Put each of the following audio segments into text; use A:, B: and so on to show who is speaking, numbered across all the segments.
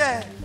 A: Pojďte!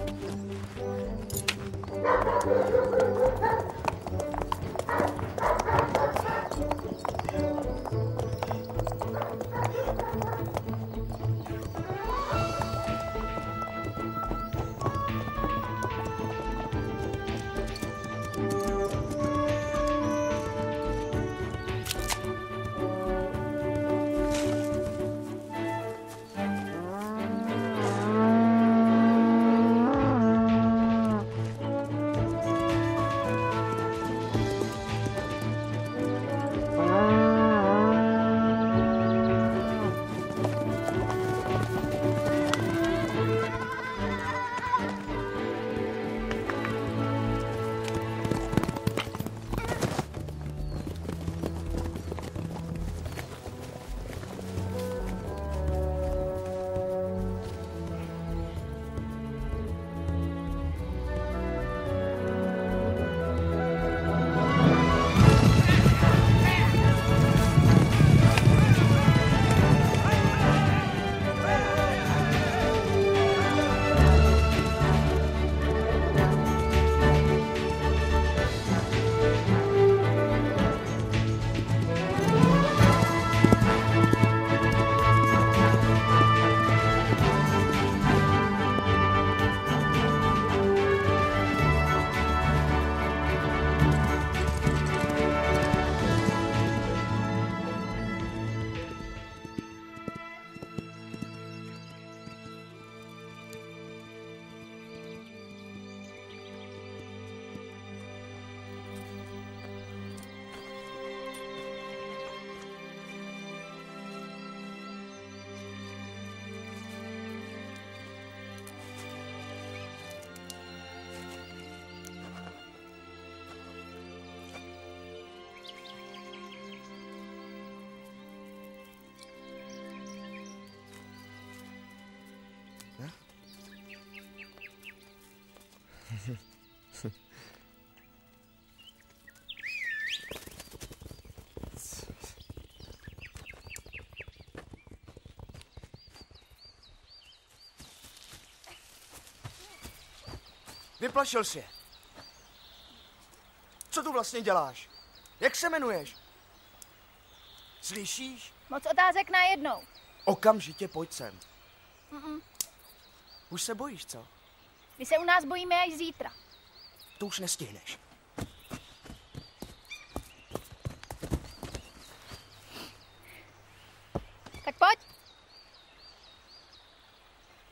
A: Vyplašil jsi je. Co tu vlastně děláš? Jak se jmenuješ? Slyšíš?
B: Moc otázek najednou.
A: Okamžitě pojď sem. Už se bojíš, co?
B: My se u nás bojíme až zítra.
A: To už nestihneš.
B: Tak pojď.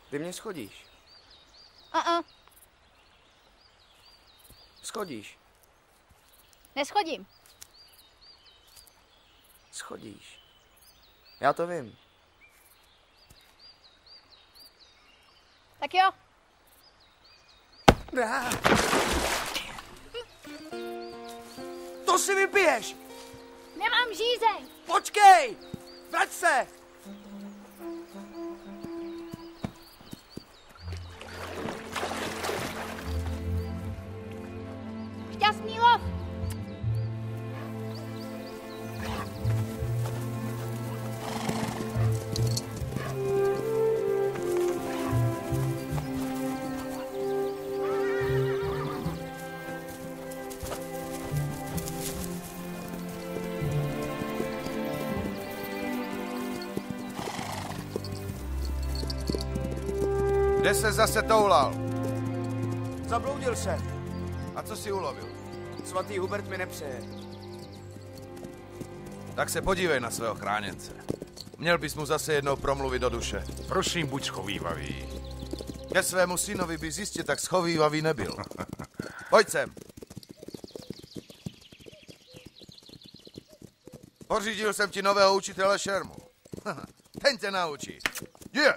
A: Ty mě schodíš. Schodíš.
B: Neschodím.
A: Schodíš. Já to vím.
B: Tak jo.
A: To si vypiješ!
B: Nemám žízeň.
A: Počkej! Vrať se!
B: Šťastný lov.
C: Kde se zase toulal?
A: Zabloudil se.
C: A co si ulovil?
A: Svatý Hubert mi nepřeje.
C: Tak se podívej na svého chráněnce. Měl bys mu zase jednou promluvit do duše.
D: Prosím, buď schovívavý.
C: Ke svému synovi bys jistě tak schovívavý nebyl. Pojď sem. Pořídil jsem ti nového učitele šermu. Ten tě naučí. Jde!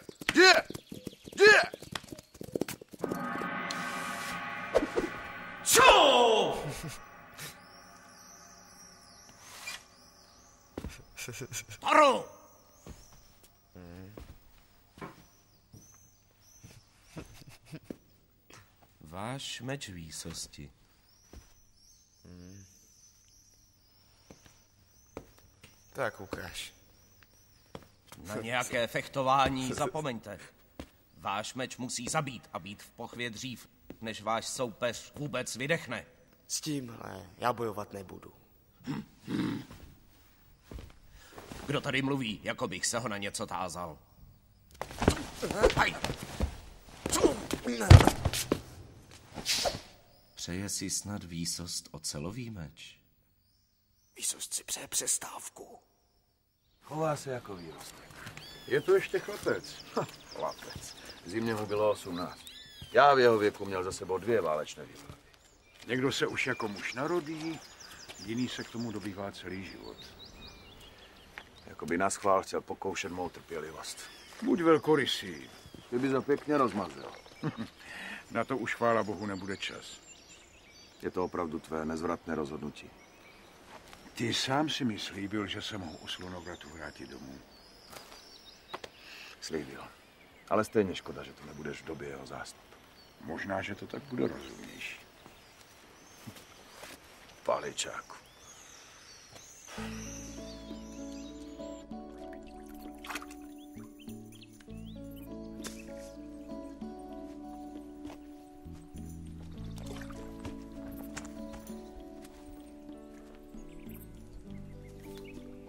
D: Co? Taru!
E: Váš meč výsosti.
A: Tak ukáž.
E: Na nějaké fechtování zapomeňte. Váš meč musí zabít a být v pochvě dřív, než váš soupeř vůbec vydechne.
A: S tímhle já bojovat nebudu.
E: Kdo tady mluví, jako bych se ho na něco tázal? Přeje si snad výsost ocelový meč?
A: Výsost si přeje přestávku.
C: Chová se jako výrostek. Je to ještě chlapec. Chlapec. Zimě mu bylo 18. Já v jeho věku měl za sebou 2 válečné výpravy.
D: Někdo se už jako muž narodí, jiný se k tomu dobývá celý život.
C: Jakoby na schvál chtěl pokoušet mou trpělivost.
D: Buď velkorysý.
C: Ty bys ho pěkně rozmazil.
D: Na to už chvála Bohu nebude čas.
C: Je to opravdu tvé nezvratné rozhodnutí.
D: Ty sám si mi slíbil, že se mohu o Slonovratu vrátit domů.
C: Slíbil. Ale stejně škoda, že to nebudeš v době jeho zástupu.
D: Možná, že to tak bude rozumnější.
C: Paličáku.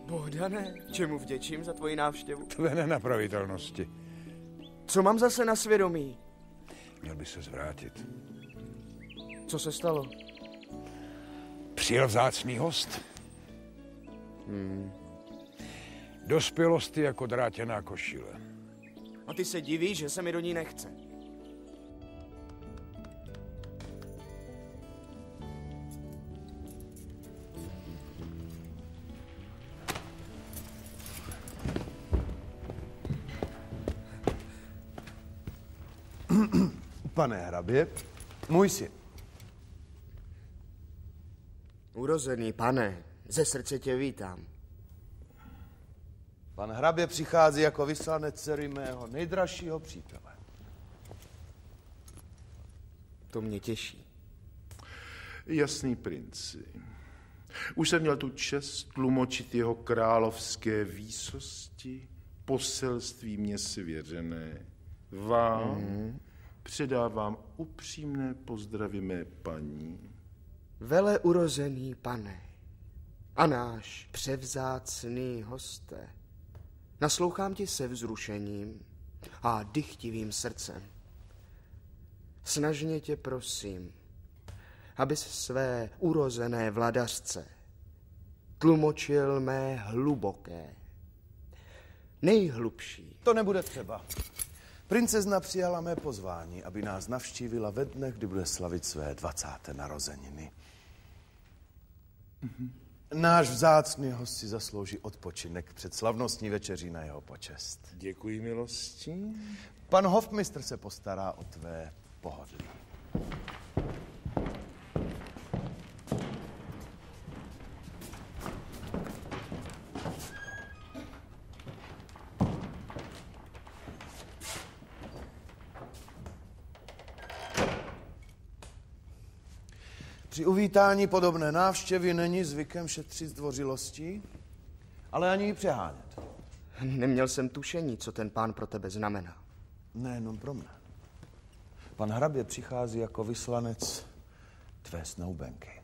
A: Bohdane, čemu vděčím za tvoji návštěvu?
D: Tvé nenapravitelnosti.
A: Co mám zase na svědomí?
D: Měl by se zvrátit.
A: Co se stalo?
D: Přijel vzácný host. Dospělost je jako drátěná košile.
A: A ty se divíš, že se mi do ní nechce.
C: Pane hrabě, můj syn.
A: Urozený pane, ze srdce tě vítám.
C: Pan hrabě přichází jako vyslanec dcery mého nejdražšího přítele.
A: To mě těší.
F: Jasný princi. Už jsem měl tu čest tlumočit jeho královské výsosti, poselství mě svěřené. Vám předávám upřímné pozdravy mé paní.
A: Veleurozený pane a náš převzácný hoste, naslouchám ti se vzrušením a dychtivým srdcem. Snažně tě prosím, abys své urozené vladařce tlumočil mé hluboké, nejhlubší.
C: To nebude třeba. Princezna přijala mé pozvání, aby nás navštívila ve dnech, kdy bude slavit své 20. narozeniny. Náš vzácný host si zaslouží odpočinek před slavnostní večeří na jeho počest.
F: Děkuji, milosti.
C: Pan hofmistr se postará o tvé pohodlí. Při uvítání podobné návštěvy není zvykem šetřit zdvořilostí, ale ani ji přehánět.
A: Neměl jsem tušení, co ten pán pro tebe znamená.
C: Nejenom pro mne. Pan hrabě přichází jako vyslanec tvé snoubenky.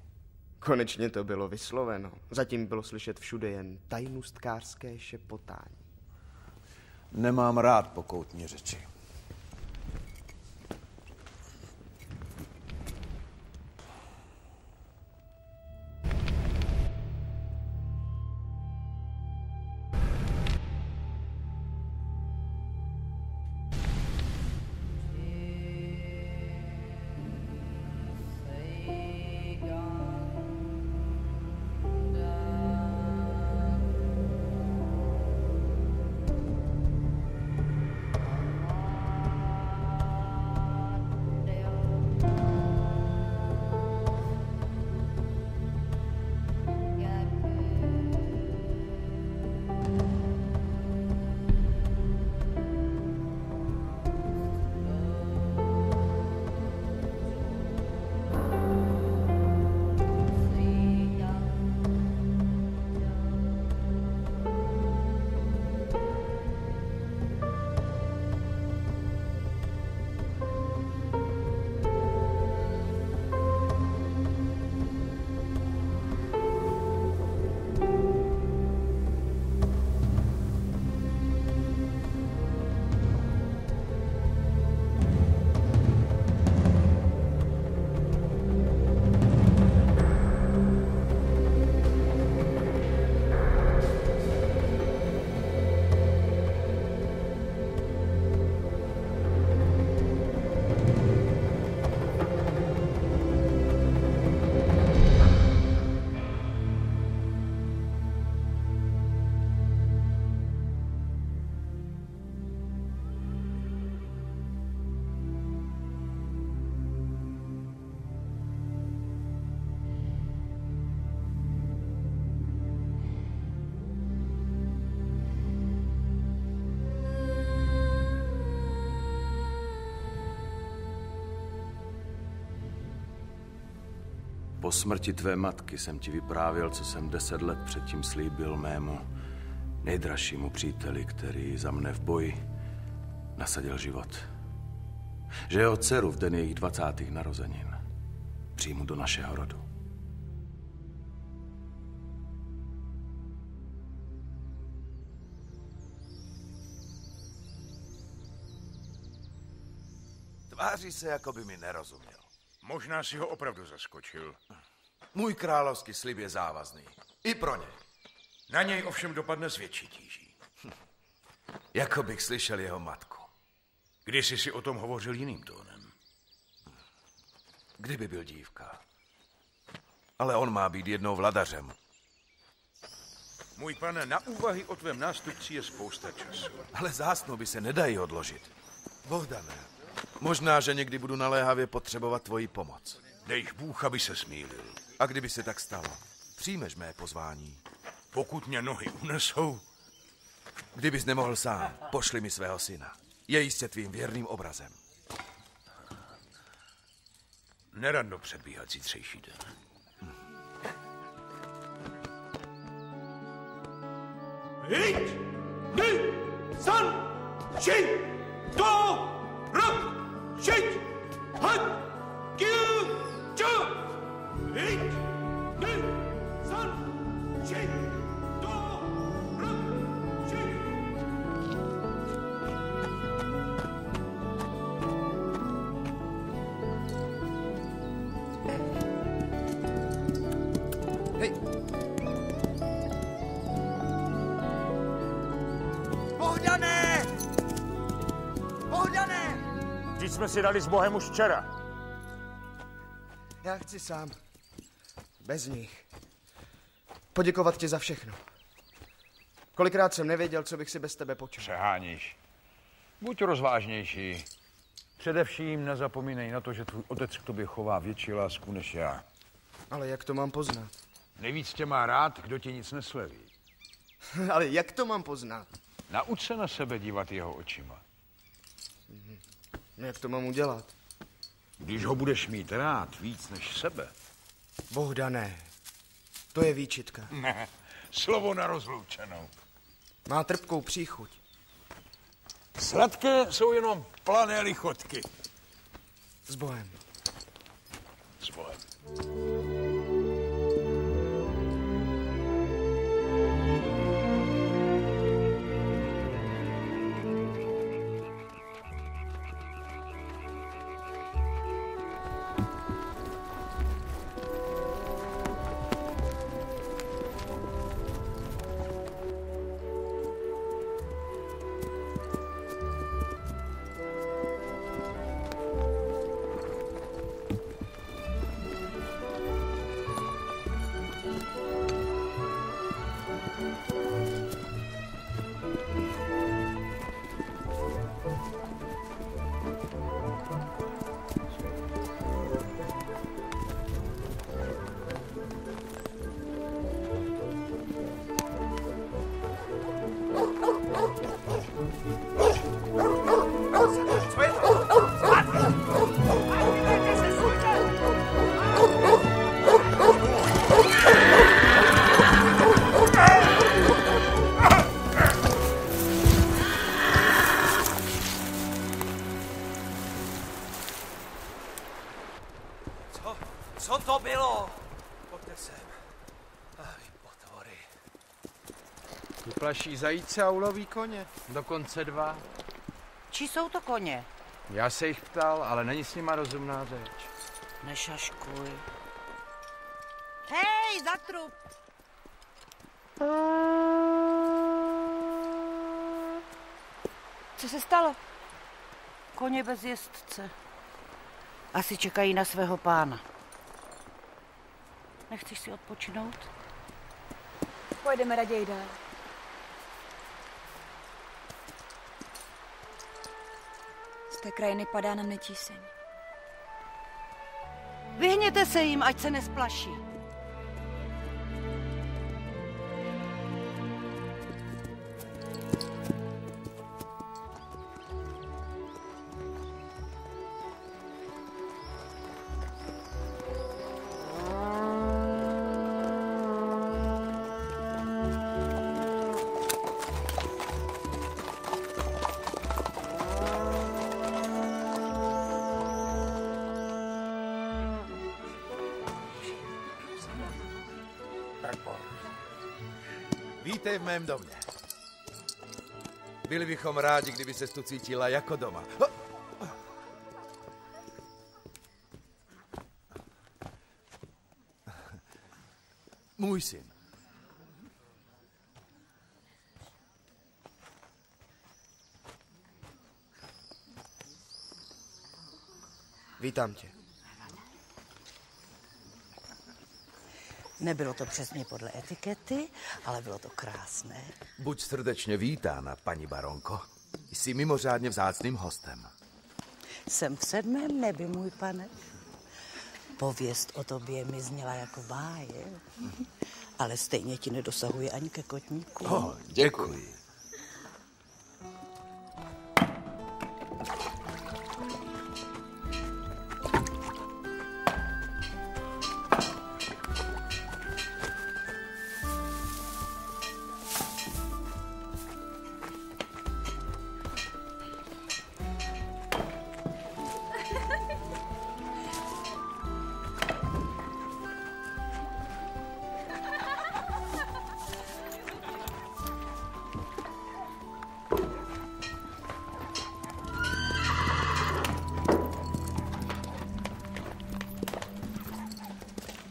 A: Konečně to bylo vysloveno. Zatím bylo slyšet všude jen tajnůstkářské šepotání.
C: Nemám rád pokoutní řeči. Po smrti tvé matky jsem ti vyprávěl, co jsem 10 let předtím slíbil mému nejdražšímu příteli, který za mne v boji nasadil život. Že jeho dceru v den jejich 20. narozenin přijmu do našeho rodu. Tváří se, jako by mi nerozuměl.
D: Možná si ho opravdu zaskočil.
C: Můj královský slib je závazný. I pro něj.
D: Na něj ovšem dopadne s větší tíží.
C: Jako bych slyšel jeho matku.
D: Kdysi si o tom hovořil jiným tónem.
C: Kdyby byl dívka. Ale on má být jednou vladařem.
D: Můj pane, na úvahy o tvém nástupci je spousta času.
C: Ale zásnuby se nedají odložit. Bohdane, možná, že někdy budu naléhavě potřebovat tvoji pomoc.
D: Dejch Bůh, aby se smílil.
C: A kdyby se tak stalo, přijmeš mé pozvání.
D: Pokud mě nohy unesou.
C: Kdybys nemohl sám, pošli mi svého syna. Je jistě tvým věrným obrazem.
D: Neradno předbíhat zítřejší den.
G: Hiď! Ny! San! Ši! To! Rok! Šiť! Had! Kiu! Ču! Hiď! Ny! San! Ši! To! Rok! Šiť!
A: Hej!
G: Bohdané! Bohdané!
D: Vždyť jsme si dali s Bohem už včera.
A: Já chci sám. Bez nich. Poděkovat ti za všechno. Kolikrát jsem nevěděl, co bych si bez tebe počal.
D: Přeháníš. Buď rozvážnější. Především nezapomínej na to, že tvůj otec k tobě chová větší lásku než já.
A: Ale jak to mám poznat?
D: Nejvíc tě má rád, kdo tě nic nesleví.
A: Ale jak to mám poznat?
D: Nauč se na sebe dívat jeho očima.
A: Jak to mám udělat?
D: Když ho budeš mít rád víc než sebe.
A: Bohdané, to je výčitka.
D: Ne, slovo na rozloučenou.
A: Má trpkou příchuť.
D: Sladké jsou jenom plané lichotky.
A: S Bohem.
D: S Bohem.
E: Co to bylo? Pojďte sem. Vy potvory.
H: Vyplaší zajíce a uloví koně. Dokonce 2.
I: Čí jsou to koně?
H: Já se jich ptal, ale není s nima rozumná řeč.
I: Nešaškuj. Hej, za trup!
B: Co se stalo?
I: Koně bez jezdce. Asi čekají na svého pána. Nechceš si odpočinout?
B: Pojedeme raději dál. Z té krajiny padá na mne tíseň.
I: Vyhněte se jim, ať se nesplaší.
J: Vítej v mém domě. Byli bychom rádi, kdyby ses tu cítila jako doma. Můj syn.
A: Vítám tě.
I: Nebylo to přesně podle etikety, ale bylo to krásné.
J: Buď srdečně vítána, paní baronko. Jsi mimořádně vzácným hostem.
I: Jsem v 7. nebi, můj pane. Pověst o tobě mi zněla jako báje, ale stejně ti nedosahuje ani ke kotníku.
J: Děkuji.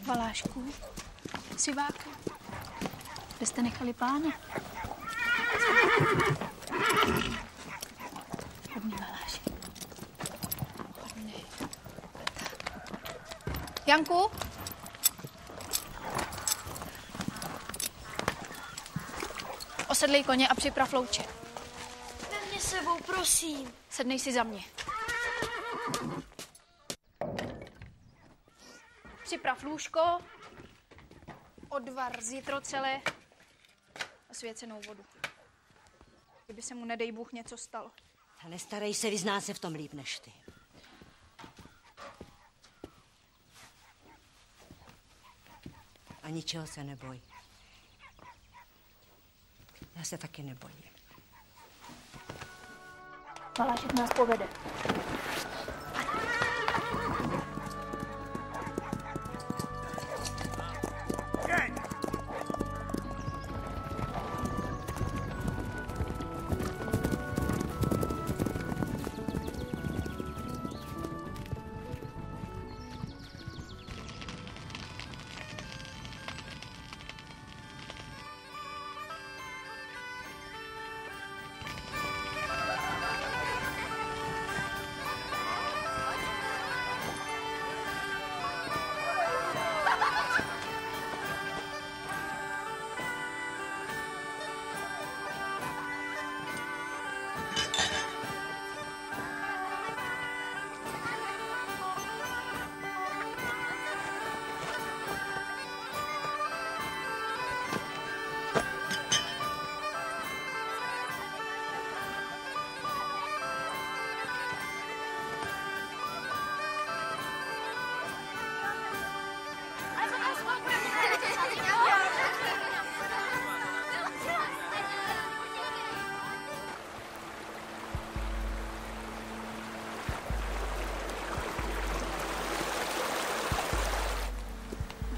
K: Valášku, Siváku, kde jste nechali pána? Padni, Valáši. Padni. Janku? Osedlej koně a připrav louče.
L: Vem mě sebou, prosím.
K: Sednej si za mě. Připrav lůžko, odvar zitrocele a svěcenou vodu. Kdyby se mu, nedej Bůh, něco stalo.
L: Nestarej se, vyzná se v tom líp než ty. A ničeho se neboj. Já se taky nebojím.
K: Valášek nás povede.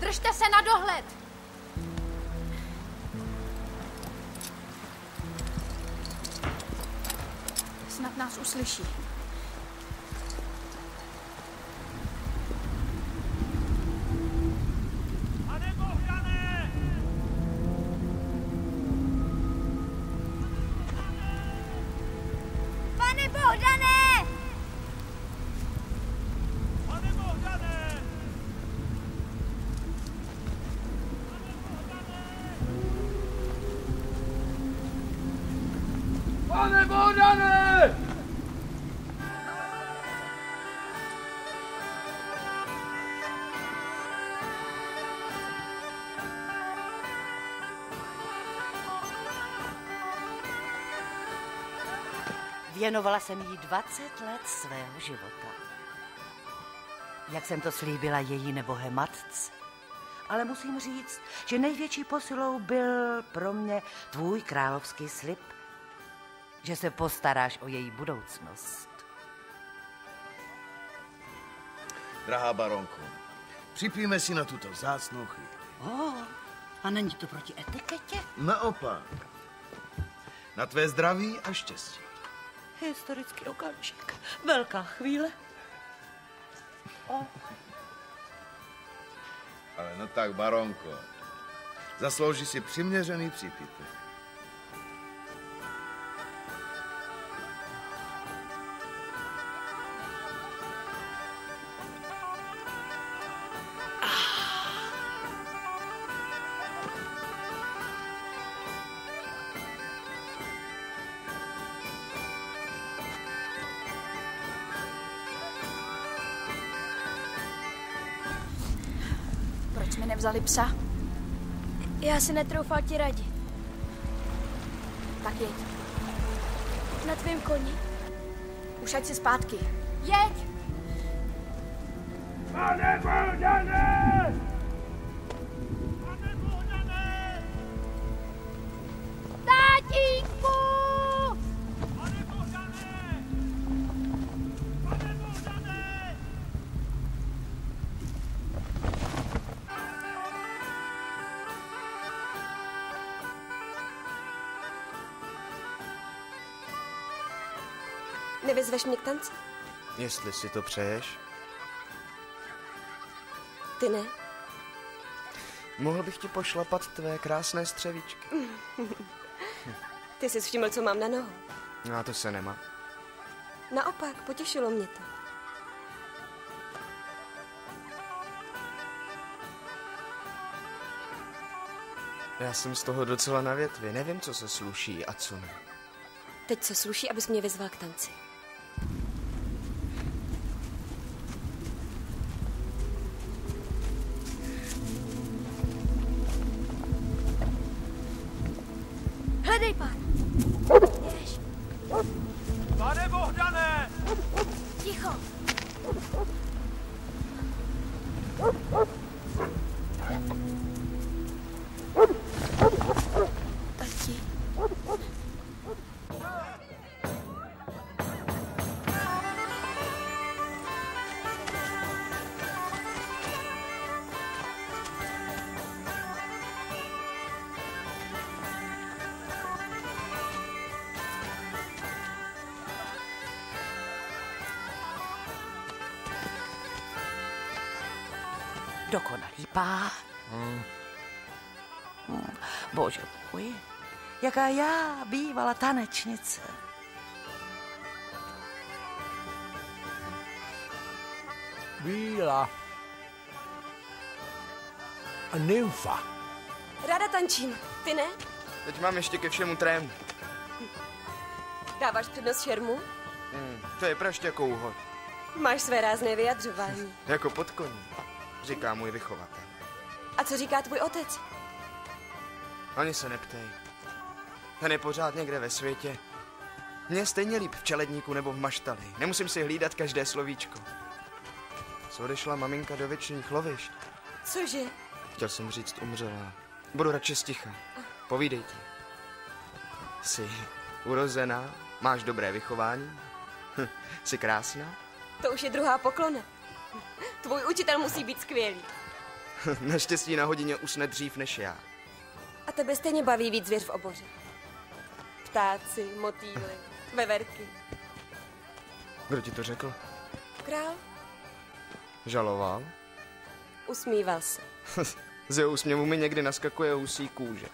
K: Držte se na dohled! Snad nás uslyší.
G: Pane Bohdane!
L: Pane Bohdane!
G: Pane Bohdane!
D: Pane Bohdane!
I: Věnovala jsem jí 20 let svého života. Jak jsem to slíbila její nebohé matce. Ale musím říct, že největší posilou byl pro mě tvůj královský slib, že se postaráš o její budoucnost.
C: Drahá baronko, připijme si na tuto vzácnou chvíli.
I: A není to proti etiketě?
J: Naopak. Na tvé zdraví a štěstí.
I: Historický okamžik. Velká chvíle.
J: Ale no tak, baronko, zaslouží si přiměřený přípitek.
K: Proč mi nevzali psa?
M: Já si netroufal ti radit.
K: Tak jeď.
M: Na tvém koni.
K: Už ať si zpátky.
M: Jeď!
G: Pane Bohdane! Pane Bohdane!
M: Tátínku!
G: Pane Bohdane! Pane Bohdane!
N: Nevyzveš mě k tanci?
A: Jestli si to přeješ.
N: Ty ne?
A: Mohl bych ti pošlapat tvé krásné střevíčky.
N: Ty jsi všiml, co mám na nohu.
A: No, to se nemá.
N: Naopak, potěšilo mě to.
A: Já jsem z toho docela na větvi. Nevím, co se sluší a co ne.
N: Teď se sluší, abys mě vyzval k tanci.
M: Hledej pán. Jež.
G: Pane Bohdane!
M: Ticho. Tati.
I: Dokonalý pán. Bože můj, jaká já bývala tanečnice.
O: Bíla. A nymfa.
N: Ráda tančím. Ty ne?
A: Teď mám ještě ke všemu trému.
N: Dáváš přednost šermu?
A: To je prašťakou úhod.
N: Máš své rázné vyjadřování.
A: Jako pod koní, říká můj vychovatel.
N: A co říká tvůj otec?
A: Ani se neptej. Ten je pořád někde ve světě. Mně stejně líp v Čeledníku nebo v Maštali. Nemusím si hlídat každé slovíčko. Co odešla maminka do věčných lovišť?
N: Cože?
A: Chtěl jsem říct umřela. Budu radši sticha. Povídej ti. Jsi urozená? Máš dobré vychování? Jsi krásná?
N: To už je druhá poklona. Tvůj učitel musí být skvělý.
A: Naštěstí na hodině usne dřív než já.
N: A tebe stejně baví víc zvěř v oboře. Ptáci, motýly, veverky.
A: Kdo ti to řekl?
N: Král
A: Žaloval?
N: usmíval se.
A: Z jeho úsměvu mi někdy naskakuje husí kůže.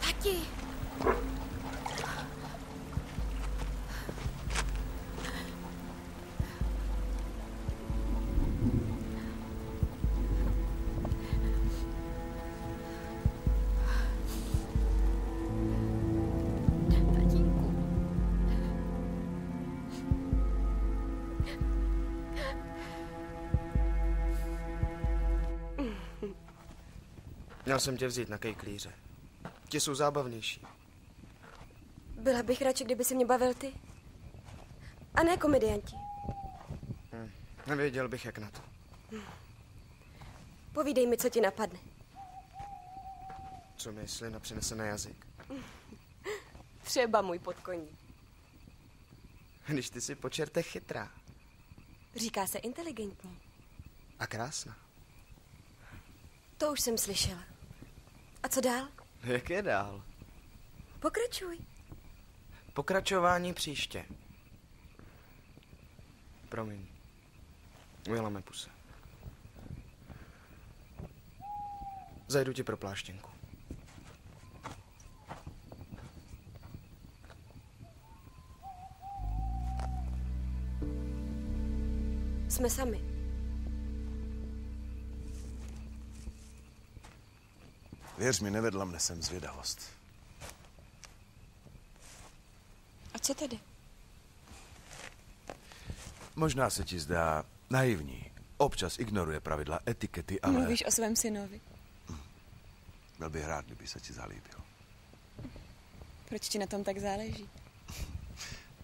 M: Tati.
A: Měl jsem tě vzít na kejklíře. Ti jsou zábavnější.
N: Byla bych radši, kdyby si mě bavil ty. A ne komedianti.
A: Nevěděl bych, jak na to.
N: Povídej mi, co ti napadne.
A: Co myslí na přenesený jazyk?
N: Třeba můj podkoní.
A: Když ty jsi po čertech chytrá.
N: Říká se inteligentní.
A: A krásná.
N: To už jsem slyšela. A co dál?
A: Jak je dál?
N: Pokračuj.
A: Pokračování příště. Promiň. Ujela mé puse. Zajdu ti pro pláštěnku.
N: Jsme sami.
C: Věř mi, nevedla mne sem zvědavost.
N: A co tedy?
C: Možná se ti zdá naivní. Občas ignoruje pravidla etikety, ale...
N: Mluvíš o svém synovi.
C: Byl bych rád, kdyby se ti zalíbil.
N: Proč ti na tom tak záleží?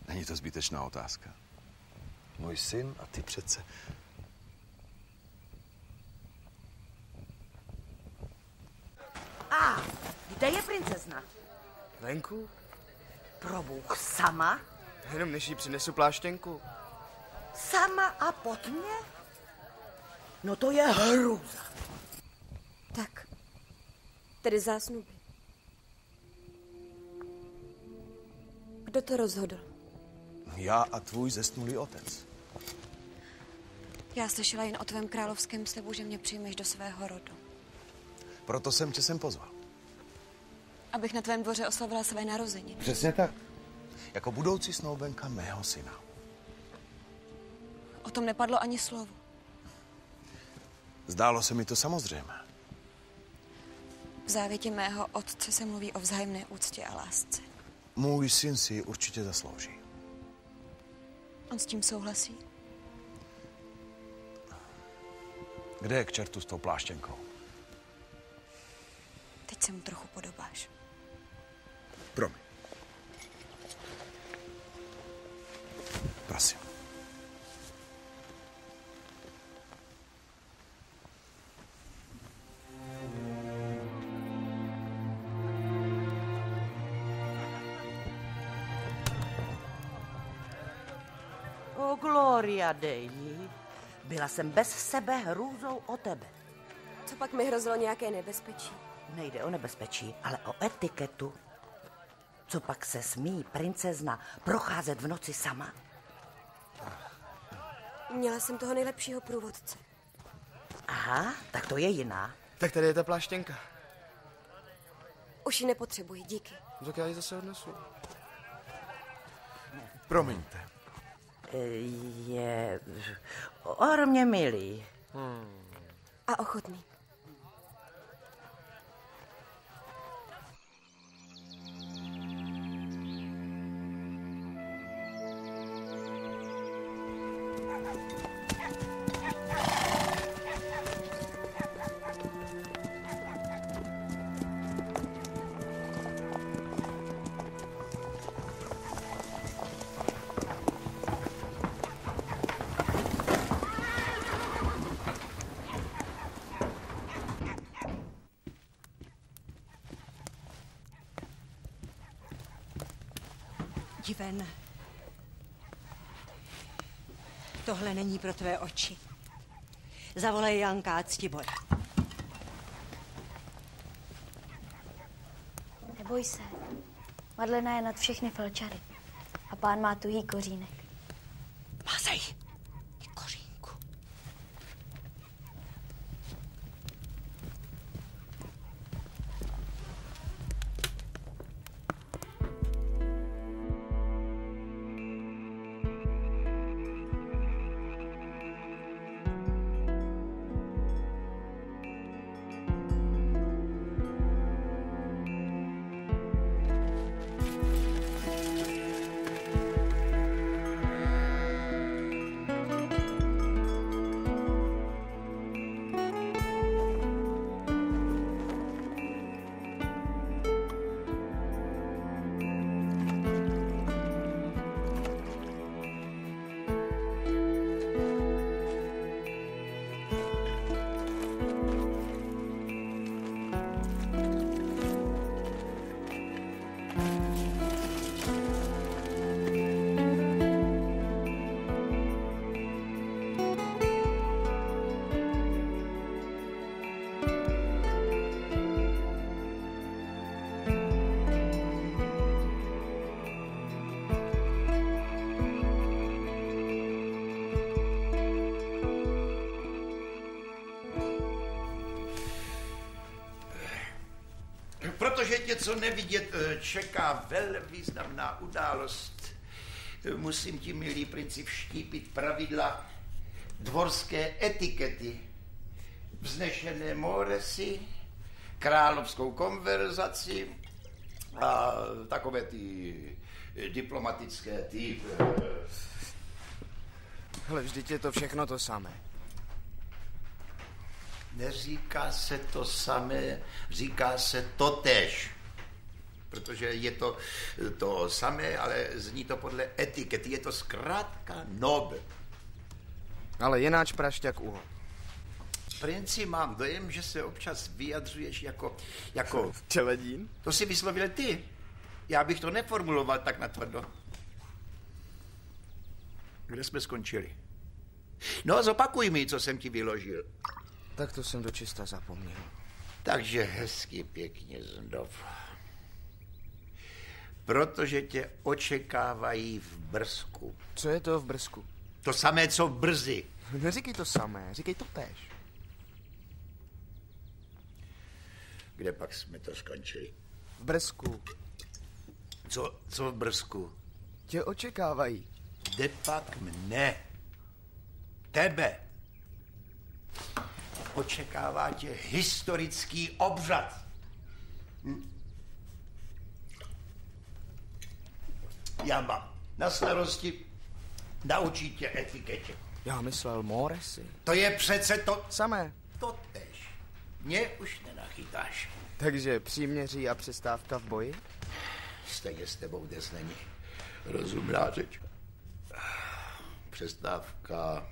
C: Není to zbytečná otázka. Můj syn a ty přece...
I: Kde je princezna?
A: Venku?
I: Probůh, sama?
A: Jenom než jí přinesu pláštěnku.
I: Sama a pod mě? No to je hrůza.
N: Tak, tedy zásnuby. Kdo to rozhodl?
C: Já a tvůj zesnulý otec.
N: Já slyšela jen o tvém královském slibu, že mě přijmeš do svého rodu.
C: Proto jsem tě sem pozval.
N: Abych na tvém dvoře oslavila své narozeniny.
C: Přesně tak. Jako budoucí snoubenka mého syna.
N: O tom nepadlo ani slovo.
C: Zdálo se mi to samozřejmé.
N: V závětě mého otce se mluví o vzájemné úctě a lásce.
C: Můj syn si ji určitě zaslouží.
N: On s tím souhlasí?
C: Kde je k čertu s tou pláštěnkou?
N: Teď se mu trochu podobáš.
C: Promiň. Prosím.
I: O Gloria Dei, byla jsem bez sebe hrůzou o tebe.
N: Co pak mi hrozilo nějaké nebezpečí?
I: Nejde o nebezpečí, ale o etiketu. Co pak se smí princezna procházet v noci sama?
N: Měla jsem toho nejlepšího průvodce.
I: Aha, tak to je jiná.
A: Tak tady je ta pláštěnka.
N: Už ji nepotřebuji, díky.
A: Tak já ji zase odnesu.
C: Promiňte.
I: Je ohromně milý.
N: A ochotný.
L: Jdi ven. Tohle není pro tvé oči. Zavolej Janka a Ctibora.
M: Neboj se. Madlena je nad všechny felčary. A pán má tuhý kořínek.
L: Mázej. Kořínku.
P: co nevidět, čeká velvýznamná událost. Musím ti, milí princi, vštípit pravidla dvorské etikety. Vznešené móresy, královskou konverzaci a takové ty diplomatické ty...
A: Ale vždyť je to všechno to samé.
P: Neříká se to samé, říká se totéž. Protože je to samé, ale zní to podle etikety. Je to zkrátka noble.
A: Ale jináč prašťak uho.
P: Princi, mám dojem, že se občas vyjadřuješ jako...
A: Čeledín?
P: To si vyslovil ty. Já bych to neformuloval tak natvrdo. Kde jsme skončili? No, zopakuj mi, co jsem ti vyložil.
A: Tak to jsem dočista zapomněl.
P: Takže hezky pěkně znov. Protože tě očekávají v Brzku.
A: Co je to v Brzku?
P: To samé, co v Brzy.
A: Neříkej to samé, říkej to též.
P: Kde pak jsme to skončili?
A: V Brzku.
P: Co v Brzku?
A: Tě očekávají.
P: Kde pak mne? Tebe. Očekává tě historický obřad. Já mám na starosti naučit tě etiketě.
A: Já myslel móresy.
P: To je přece to...
A: Samé.
P: Totéž. Mě už nenachytáš.
A: Takže příměří a přestávka v boji?
P: Stejně s tebou dnes není rozumná řeč. Přestávka...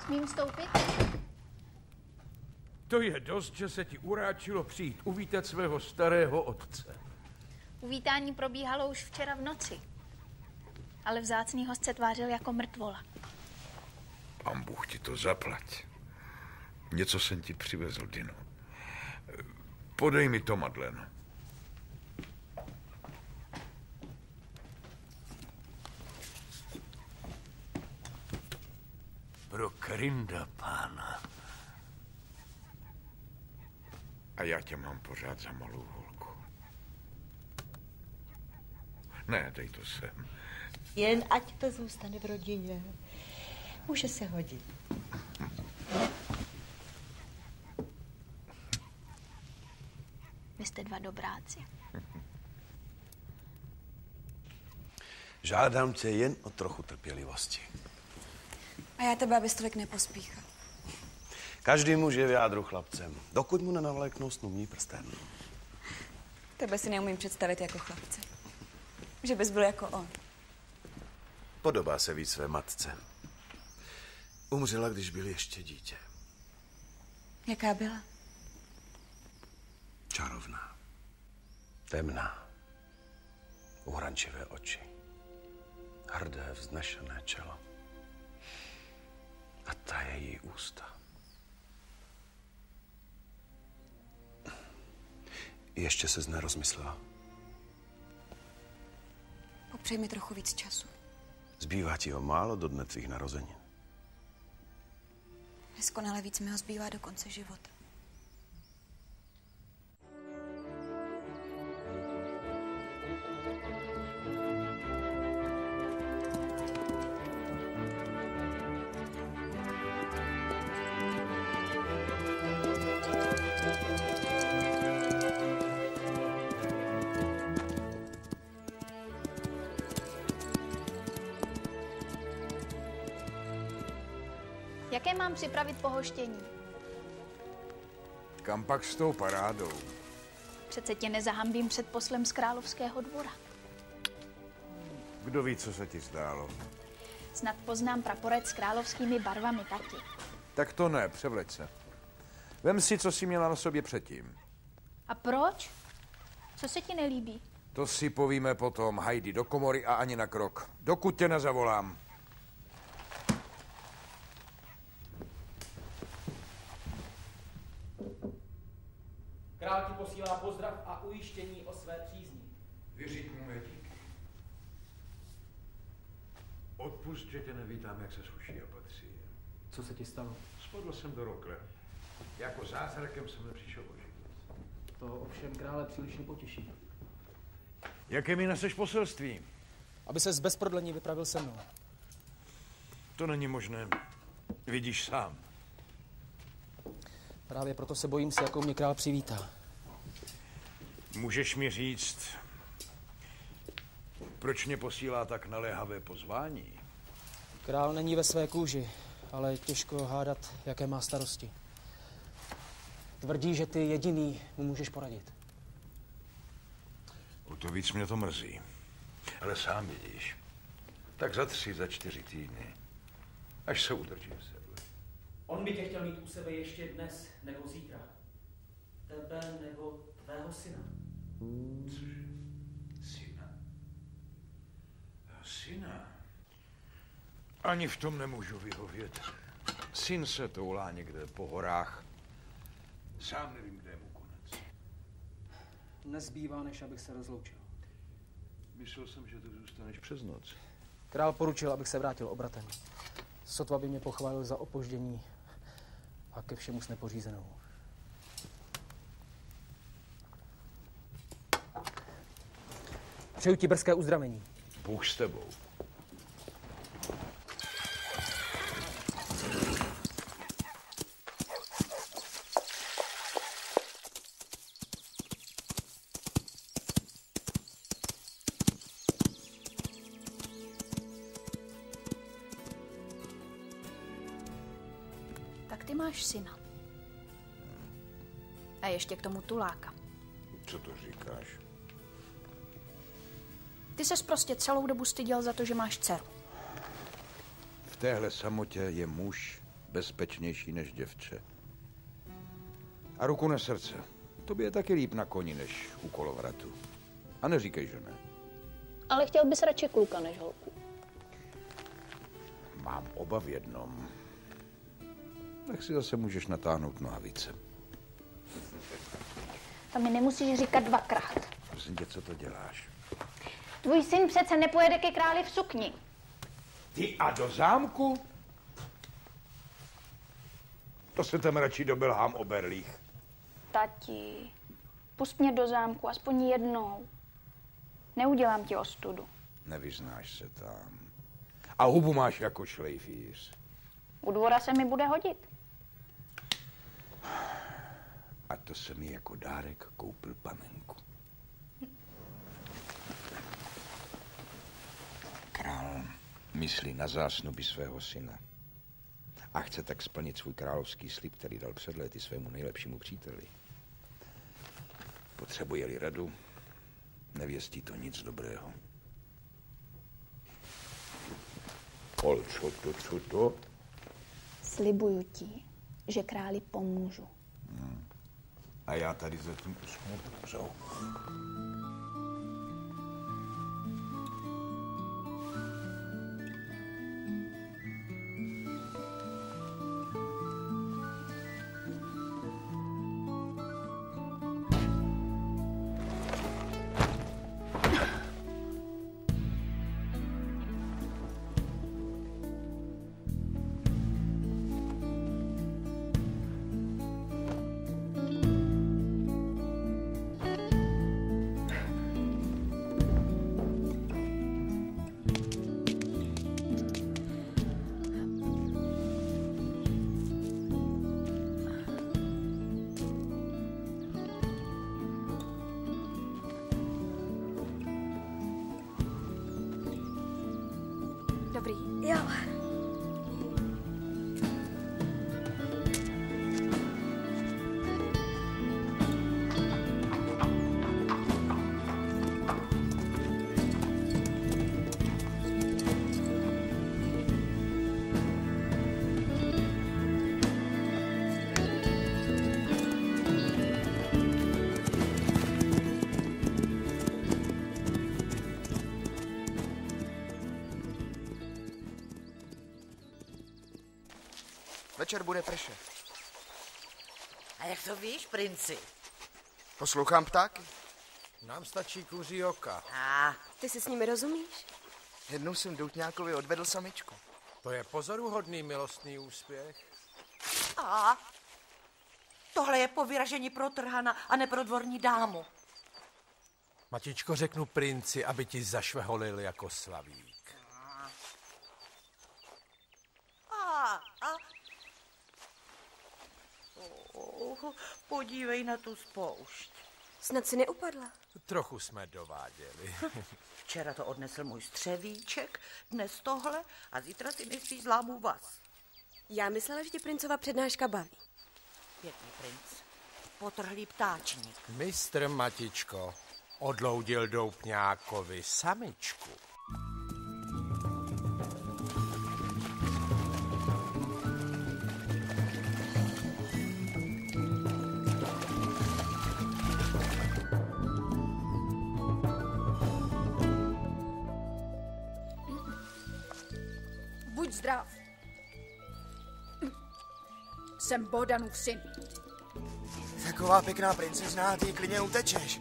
K: Smím vstoupit?
D: To je dost, že se ti uráčilo přijít uvítat svého starého otce.
K: Uvítání probíhalo už včera v noci. Ale vzácný host se tvářil jako mrtvola.
D: Pán Bůh ti to zaplať. Něco jsem ti přivezl, Dino. Podej mi to, Madlen. Pro Krinda, pána. A já tě mám pořád za malou holku. Ne, dej to sem.
L: Jen ať to zůstane v rodině. Může se hodit.
K: Vy jste dva dobráci.
C: Žádám tě jen o trochu trpělivosti.
B: A já tebe, abys tolik nepospíchal.
C: Každý muž je v jádru chlapcem, dokud mu nenavléknou snubní prsten.
B: Tebe si neumím představit jako chlapce. Že bys byl jako on.
C: Podobá se víc své matce. Umřela, když byl ještě dítě.
B: Jaká byla?
C: Čarovná. Temná. Uhrančivé oči. Hrdé, vznešené čelo. A ta její ústa. Ještě ses nerozmyslela.
B: Popřej mi trochu víc času.
C: Zbývá ti ho málo do dne tvých narozenin.
B: Neskonale víc mi ho zbývá do konce života.
K: Jaké mám připravit pohoštění?
D: Kam pak s tou parádou?
K: Přece tě nezahambím před poslem z královského dvora.
D: Kdo ví, co se ti zdálo?
K: Snad poznám praporec s královskými barvami taky.
D: Tak to ne, převleď se. Vem si, co jsi měla na sobě předtím.
K: A proč? Co se ti nelíbí?
D: To si povíme potom. Hajdi do komory a ani na krok. Dokud tě nezavolám.
Q: Král ti posílá pozdrav a ujištění o své přízni.
D: Vyřiď mu mé díky. Odpusť, že tě nevítám, jak se sluší a patří.
Q: Co se ti stalo?
D: Spadl jsem do rokle. Jako zázrakem jsem nepřišel o život.
Q: To ovšem krále příliš nepotěší.
D: Jaké mi neseš poselství?
Q: Aby ses bez prodlení vypravil se mnou.
D: To není možné. Vidíš sám.
Q: Právě proto se bojím se, jakou mě král přivítá.
D: Můžeš mi říct, proč mě posílá tak naléhavé pozvání?
Q: Král není ve své kůži, ale těžko hádat, jaké má starosti. Tvrdí, že ty jediný mu můžeš poradit.
D: O to víc mě to mrzí. Ale sám vidíš. Tak za 3, za 4 týdny. Až se udržím v sebe.
Q: On by tě chtěl mít u sebe ještě dnes nebo zítra. Tebe nebo tvého syna.
D: Cože? Syna? Syna? Ani v tom nemůžu vyhovět. Syn se toulá někde po horách. Sám nevím, kde je mu konec.
Q: Nezbývá, než abych se rozloučil.
D: Myslel jsem, že tu zůstaneš přes noc.
Q: Král poručil, abych se vrátil obratem. Sotva by mě pochválil za opoždění a ke všemu s nepořízenou. Přeju ti brzké uzdravení.
D: Bůh s tebou.
K: Tak ty máš syna. A ještě k tomu tuláka.
D: Co to říkáš?
K: Ty ses prostě celou dobu styděl za to, že máš dceru.
D: V téhle samotě je muž bezpečnější než děvče. A ruku na srdce. Tobě je taky líp na koni, než u kolovratu. A neříkej, že ne.
K: Ale chtěl bys radši kluka než holku.
D: Mám oba v jednom. Tak si zase můžeš natáhnout nohavice.
K: To mi nemusíš říkat 2krát.
D: Prosím tě, co to děláš?
K: Tvůj syn přece nepojede ke králi v sukni.
D: Ty a do zámku? To se tam radši dobelhám o berlích.
K: Tati, pust mě do zámku aspoň jednou. Neudělám ti ostudu.
D: Nevyznáš se tam. A hubu máš jako šlejfíř.
K: U dvora se mi bude hodit.
D: A to se mi jako dárek koupil panenku. Král myslí na zásnuby svého syna. A chce tak splnit svůj královský slib, který dal před lety svému nejlepšímu příteli. Potřebuje-li radu, nevěstí to nic dobrého. Co to?
K: Slibuju ti, že králi pomůžu.
D: A já tady za tím usnu dozou.
K: Dobrý.
M: Jo.
A: večer bude pršet.
I: A jak to víš, princi?
A: Poslouchám ptáky.
H: Nám stačí kuří oka.
N: Ty si s nimi rozumíš?
A: Jednou jsem doutňákovi odvedl samičku.
H: To je pozoruhodný milostný úspěch.
I: Tohle je povyražení pro trhana a ne pro dvorní dámu.
H: Matičko, řeknu princi, aby ti zašveholil jako slavík.
I: Podívej na tu spoušť.
N: Snad si neupadla.
H: Trochu jsme dováděli.
I: Včera to odnesl můj střevíček, dnes tohle a zítra si myslí zlámu vás.
N: Já myslela, že tě princova přednáška baví.
I: Pěkný princ. Potrhlý ptáčník.
H: Mistr Matičko odloudil doupňákovi samičku.
K: Buď zdrav. Jsem Bohdanův syn.
A: Taková pěkná princezna, ty klidně utečeš.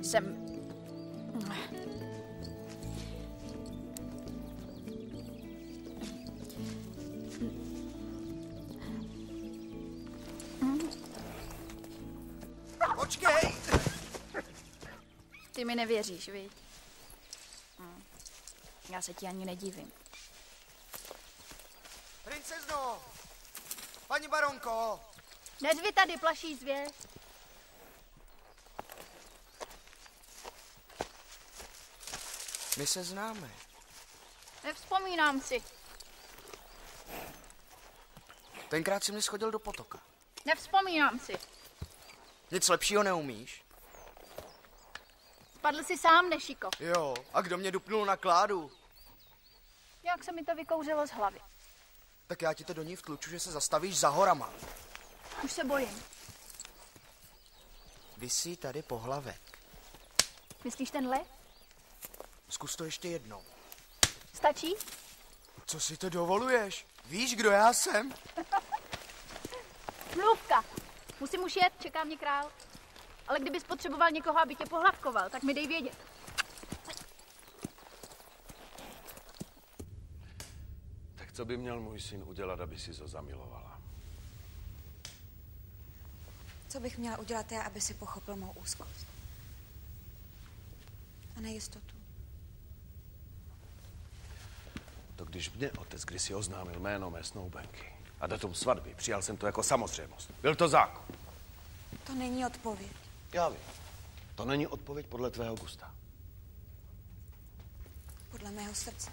K: Jsem...
A: Počkej!
K: Ty mi nevěříš, viď? Já se ti ani nedivím.
A: Princezno! Paní baronko!
K: Neřvi tady, plaší zvěř.
A: My se známe.
K: Nevzpomínám si.
A: Tenkrát jsi mě schodil do potoka.
K: Nevzpomínám si.
A: Nic lepšího neumíš?
K: Spadl jsi sám, nešiko.
A: Jo, a kdo mě dupnul na kládu?
K: Jak se mi to vykouřilo z hlavy.
A: Tak já ti to do ní vtluču, že se zastavíš za horama.
K: Už se bojím.
A: Visí tady pohlavek.
K: Myslíš tenhle?
A: Zkus to ještě jednou.
K: Stačí?
A: Co si to dovoluješ? Víš, kdo já jsem?
K: Mluvka. Musím už jet, čeká mě král. Ale kdybys potřeboval někoho, aby tě pohlavkoval, tak mi dej vědět.
C: Tak co by měl můj syn udělat, aby si ho zamilovala?
B: Co bych měla udělat já, aby si pochopil mou úzkost? A nejistotu.
C: To když mě otec kdysi oznámil jméno mé snoubenky a datum svatby, přijal jsem to jako samozřejmost. Byl to zákon.
B: To není odpověď.
C: Já vím. To není odpověď podle tvého gusta.
B: Podle mého srdce.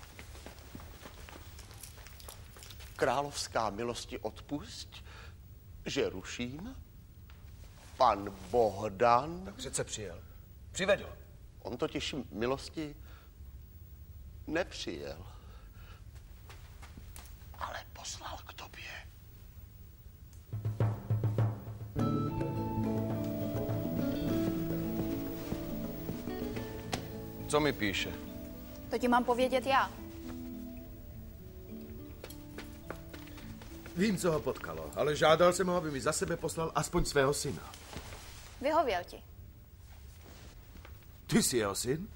R: Královská milosti odpusť, že ruším. Pan Bohdan...
C: Tak přece přijel. Přivedl.
R: On totiž milosti nepřijel, ale poslal k tobě.
C: Co mi píše?
K: To ti mám povědět já.
C: Vím, co ho potkalo, ale žádal jsem ho, aby mi za sebe poslal aspoň svého syna.
K: Vyhověl ti.
C: Ty jsi jeho syn?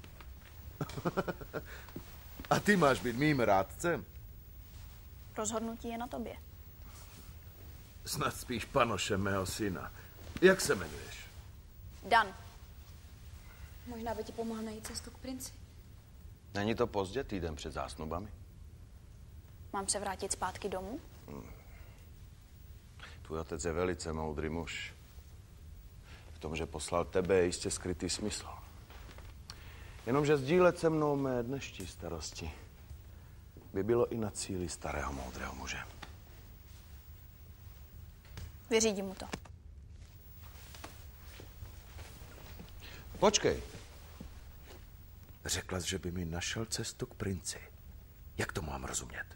C: A ty máš být mým rádcem?
K: Rozhodnutí je na tobě.
C: Snad spíš panošem mého syna. Jak se jmenuješ?
K: Dan.
B: Možná by ti pomohl najít cestu k princi.
C: Není to pozdě, týden před zásnubami?
K: Mám se vrátit zpátky domů?
C: Tvůj otec je velice moudrý muž. V tom, že poslal tebe, je jistě skrytý smysl. Jenomže sdílet se mnou mé dnešní starosti by bylo i na cíli starého moudrého muže.
K: Vyřídím mu to.
C: Počkej. Řekla jsi, že by mi našel cestu k princi. Jak to mám rozumět?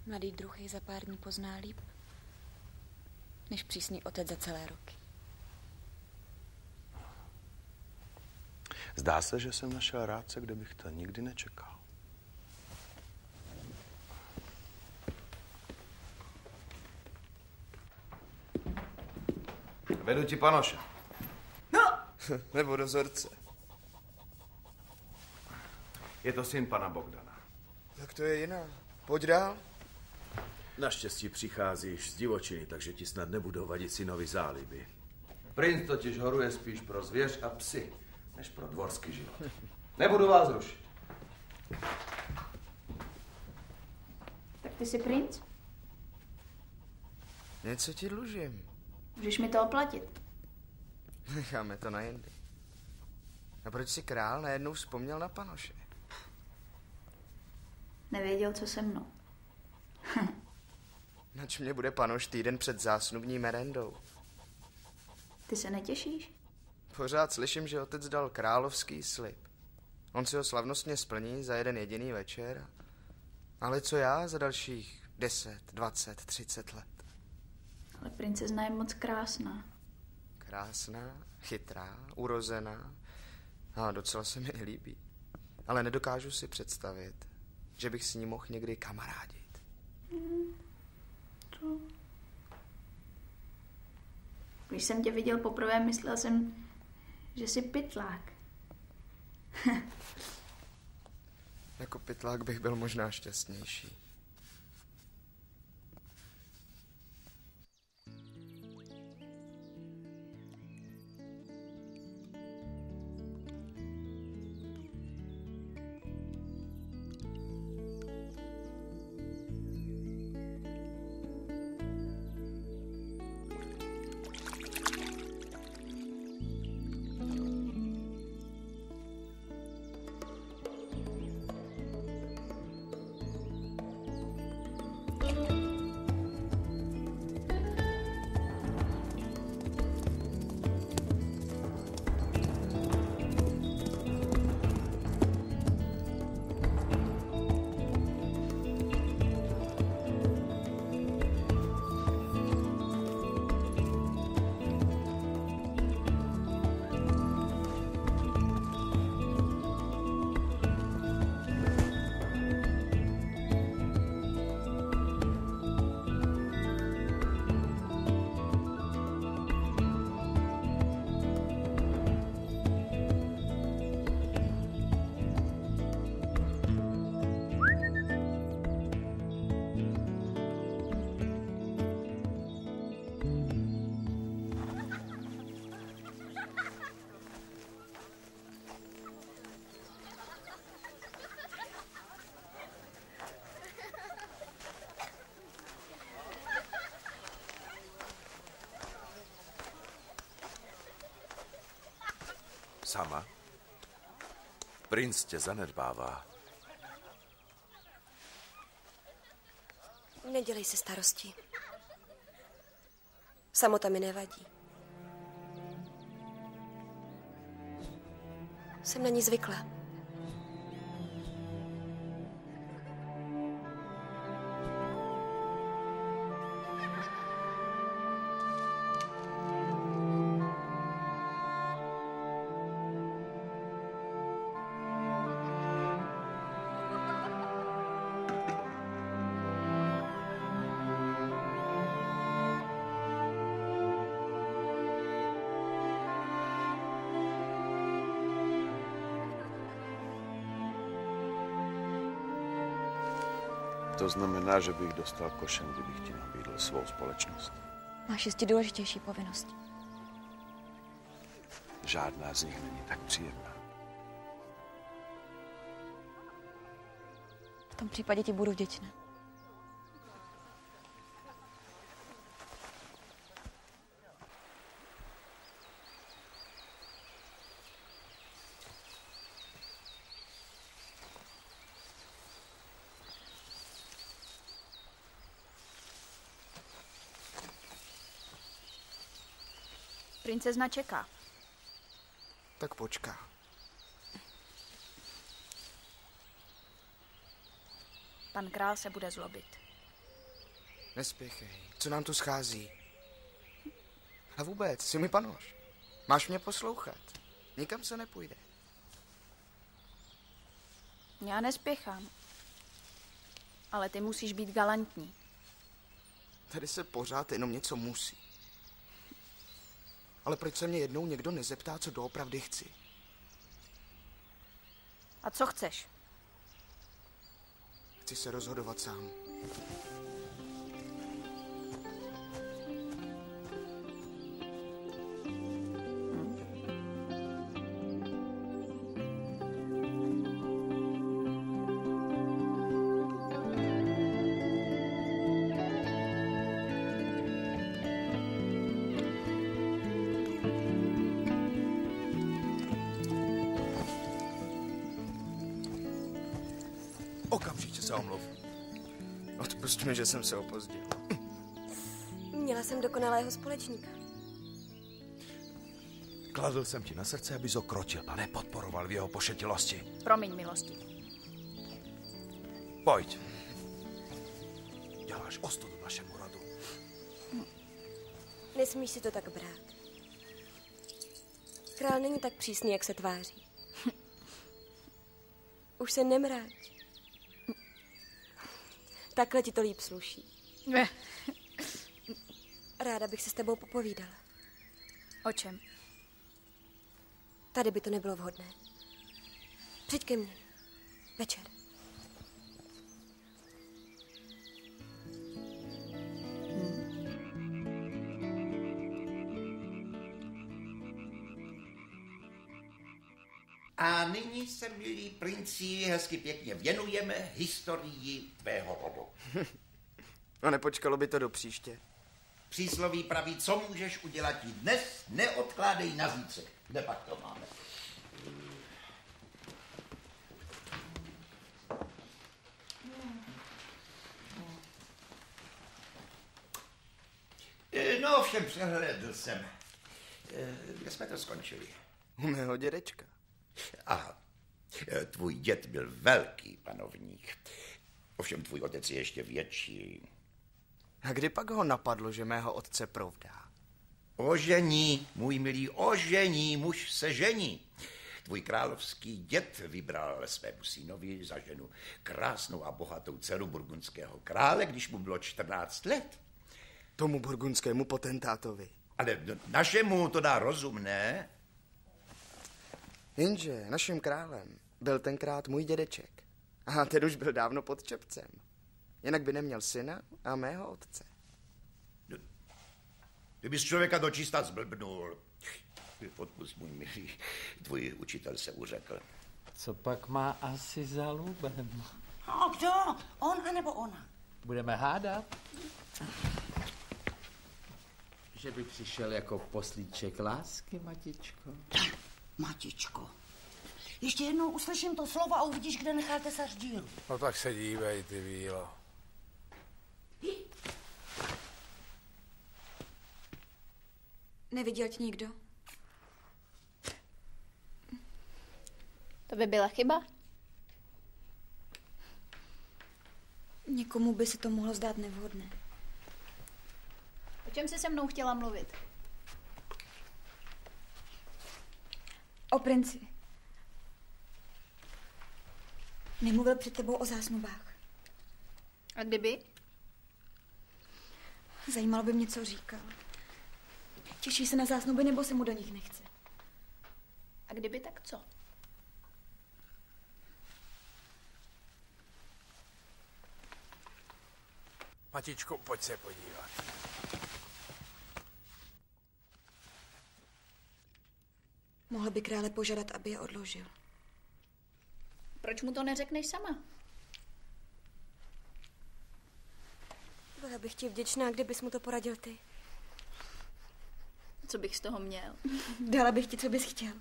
B: Mladý druh jej za pár dní pozná líp, než přísný otec za celé roky.
C: Zdá se, že jsem našel rádce, kde bych to nikdy nečekal. Vedu ti panoše.
A: Nebo dozorce.
C: Je to syn pana Bohdana.
A: Tak to je jiná. Pojď dál.
J: Naštěstí přicházíš z divočiny, takže ti snad nebudou vadit synovi záliby. Princ totiž horuje spíš pro zvěř a psy, než pro dvorský život. Nebudu vás rušit.
K: Tak ty jsi princ?
A: Něco ti dlužím.
K: Můžeš mi to oplatit?
A: Necháme to na jindy. A proč si král najednou vzpomněl na panoše?
K: Nevěděl, co se mnou.
A: Nač mě bude panoš týden před zásnubní merendou.
K: Ty se netěšíš?
A: Pořád slyším, že otec dal královský slib. On si ho slavnostně splní za jeden jediný večer. Ale co já za dalších 10, 20, 30 let?
K: Ale princezna je moc krásná.
A: Krásná, chytrá, urozená. A docela se mi líbí. Ale nedokážu si představit, že bych s ní mohl někdy kamarádit.
K: Co? Když jsem tě viděl poprvé, myslel jsem, že jsi pytlák.
A: Jako pytlák bych byl možná šťastnější.
J: Sama? Princ tě zanedbává.
N: Nedělej si starosti. Samota mi nevadí. Jsem na ní zvyklá.
C: To znamená, že bych dostal košem, kdybych ti nabídl svou společnost.
B: Máš jistě důležitější povinnosti.
C: Žádná z nich není tak příjemná.
B: V tom případě ti budu vděčná.
K: Princezna čeká.
A: Tak počká.
K: Pan král se bude zlobit.
A: Nespěchej, co nám tu schází? A vůbec, jsi mi panoš. Máš mě poslouchat. Nikam se nepůjde.
K: Já nespěchám. Ale ty musíš být galantní.
A: Tady se pořád jenom něco musí. Ale proč se mě jednou někdo nezeptá, co doopravdy chci?
K: A co chceš?
A: Chci se rozhodovat sám. Okamžitě se omluv. Odpusť mi, že jsem se opozdil.
N: Měla jsem dokonalého společníka.
C: Kladl jsem ti na srdce, abys ho krotil a nepodporoval v jeho pošetilosti.
K: Promiň, milosti.
C: Pojď. Děláš ostudu našemu rodu.
N: Nesmíš si to tak brát. Král není tak přísný, jak se tváří. Už se nemráč. Takhle ti to líp sluší. Ráda bych se s tebou popovídala.
K: O čem?
N: Tady by to nebylo vhodné. Přijď ke mně. Večer.
P: A nyní se, milí princi, hezky pěkně věnujeme historii tvého rodu.
A: A nepočkalo by to do příště?
P: Přísloví praví, co můžeš udělat i dnes, neodkládej na zítřek. Kde pak to máme? No, všem přehlédl jsem. Kde jsme to skončili?
A: U mého dědečka.
P: Aha, tvůj děd byl velký panovník. Ovšem tvůj otec je ještě větší.
A: A kdy pak ho napadlo, že mého otce provdá?
P: Ožení, můj milý, ožení, muž se žení. Tvůj královský děd vybral svému synovi za ženu krásnou a bohatou dceru burgundského krále, když mu bylo 14 let.
A: Tomu burgundskému potentátovi.
P: Ale našemu to dá rozum, ne?
A: Jenže naším králem byl tenkrát můj dědeček. A ten už byl dávno pod čepcem. Jinak by neměl syna a mého otce.
P: Ty bys člověka dočista zblbnul. Odpust, můj milý, tvůj učitel se uřekl.
S: Co pak má asi za lubem?
I: A kdo? On anebo ona?
S: Budeme hádat? Že by přišel jako poslíček lásky, Matičko?
I: Matičko. Ještě jednou uslyším to slovo a uvidíš, kde nechal tesař díru.
H: No tak se dívej, ty vílo.
B: Neviděl tě nikdo?
K: To by byla chyba?
B: Někomu by se to mohlo zdát nevhodné.
K: O čem jsi se mnou chtěla mluvit?
B: O princi. Nemluvil před tebou o zásnubách.
K: A kdyby?
B: Zajímalo by mě, co říkal. Těší se na zásnuby, nebo se mu do nich nechce?
K: A kdyby, tak co?
H: Matičko, pojď se podívat.
B: Mohl by krále požádat, aby je odložil.
K: Proč mu to neřekneš sama?
N: Byla bych ti vděčná, kdybys mu to poradil ty.
K: Co bych z toho měl?
B: Dala bych ti, co bys chtěl.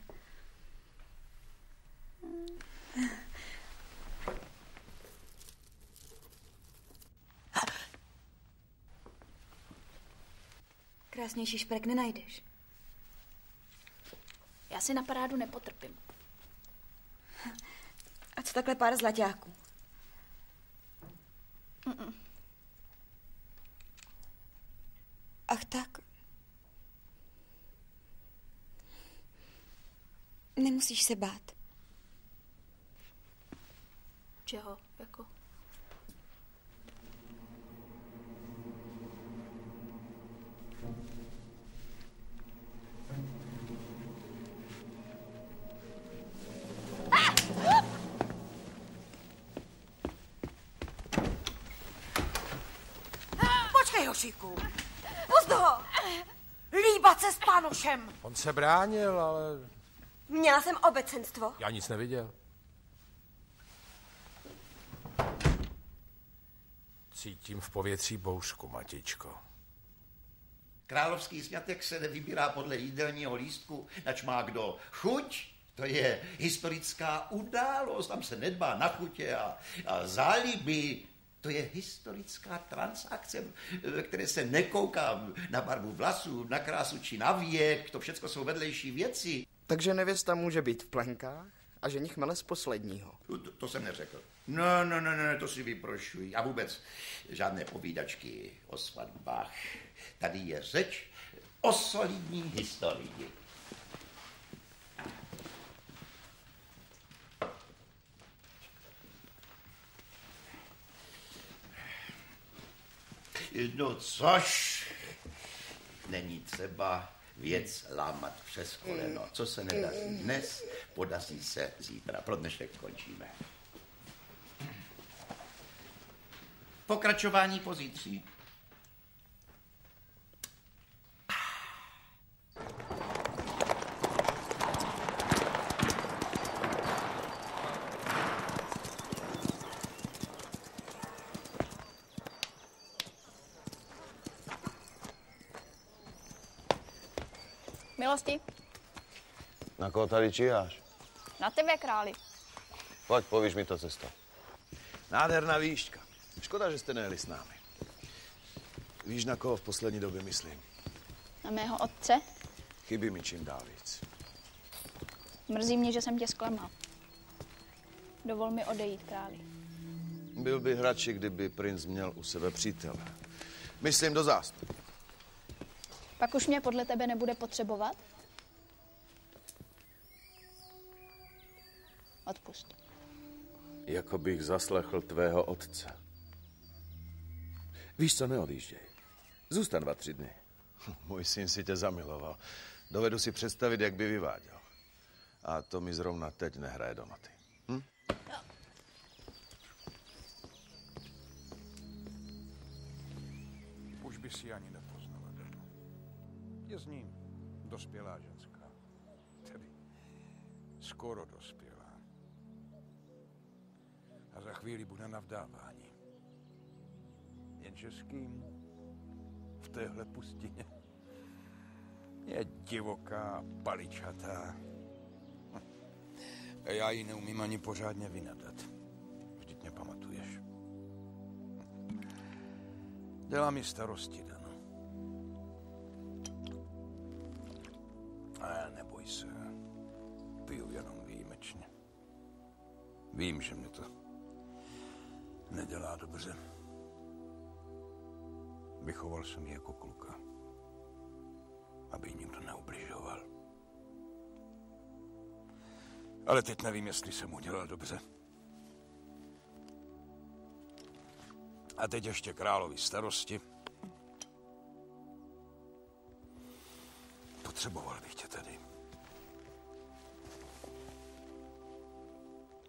B: Krásnější šperk nenajdeš.
K: Já si na parádu nepotrpím.
B: A co takhle pár zlaťáků? Ach tak. Nemusíš se bát.
K: Čeho? Jako?
L: košiku. Pust ho! Líbat se s pánošem.
H: On se bránil, ale...
N: Měla jsem obecenstvo.
H: Já nic neviděl. Cítím v povětří bouřku, Matičko.
P: Královský sňatek se nevybírá podle jídelního lístku, nač má kdo chuť. To je historická událost, tam se nedbá na chutě a záliby. To je historická transakce, ve které se nekouká na barvu vlasů, na krásu či na věk, to všechno jsou vedlejší věci.
A: Takže nevěsta může být v plenkách a ženich mele z posledního.
P: To jsem neřekl. No, to si vyprošuji. A vůbec žádné povídačky o svatbách. Tady je řeč o solidní historii. No což, není třeba věc lámat přes koleno. Co se nedaří dnes, podaří se zítra. Pro dnešek končíme. Pokračování pozítří.
K: Milosti,
J: Na koho tady číháš?
K: na tebe, králi.
J: Pojď, povíš mi to cesto. Nádherná výšťka. Škoda, že jste nejeli s námi. Víš, na koho v poslední době myslím?
K: Na mého otce?
J: Chybí mi čím dál víc.
K: Mrzí mě, že jsem tě zklamal. Dovol mi odejít, králi.
J: Byl bych radši, kdyby princ měl u sebe přítele. Myslím do zástupu.
K: Pak už mě podle tebe nebude potřebovat? Odpust.
C: Jako bych zaslechl tvého otce. Víš co, neodjížděj. Zůstan 2-3 dny. Můj syn si tě zamiloval. Dovedu si představit, jak by vyváděl. A to mi zrovna teď nehraje do noty. Hm?
D: Už by si ani nepoznala, Dano. Je z ní dospělá ženská. Tedy skoro dospělá. A za chvíli bude na vdávání. Jenže s kým? V téhle pustině. Je divoká, paličatá. A já ji neumím ani pořádně vynadat. Vždyť mě pamatuješ. Dělá mi starosti, Dano. Ale neboj se. Piju jenom výjimečně. Vím, že mě to nedělá dobře. Vychoval jsem ji jako kluka, aby jí nikdo neubližoval. Ale teď nevím, jestli jsem udělal dobře. A teď ještě královi starosti. Potřeboval bych tě tady.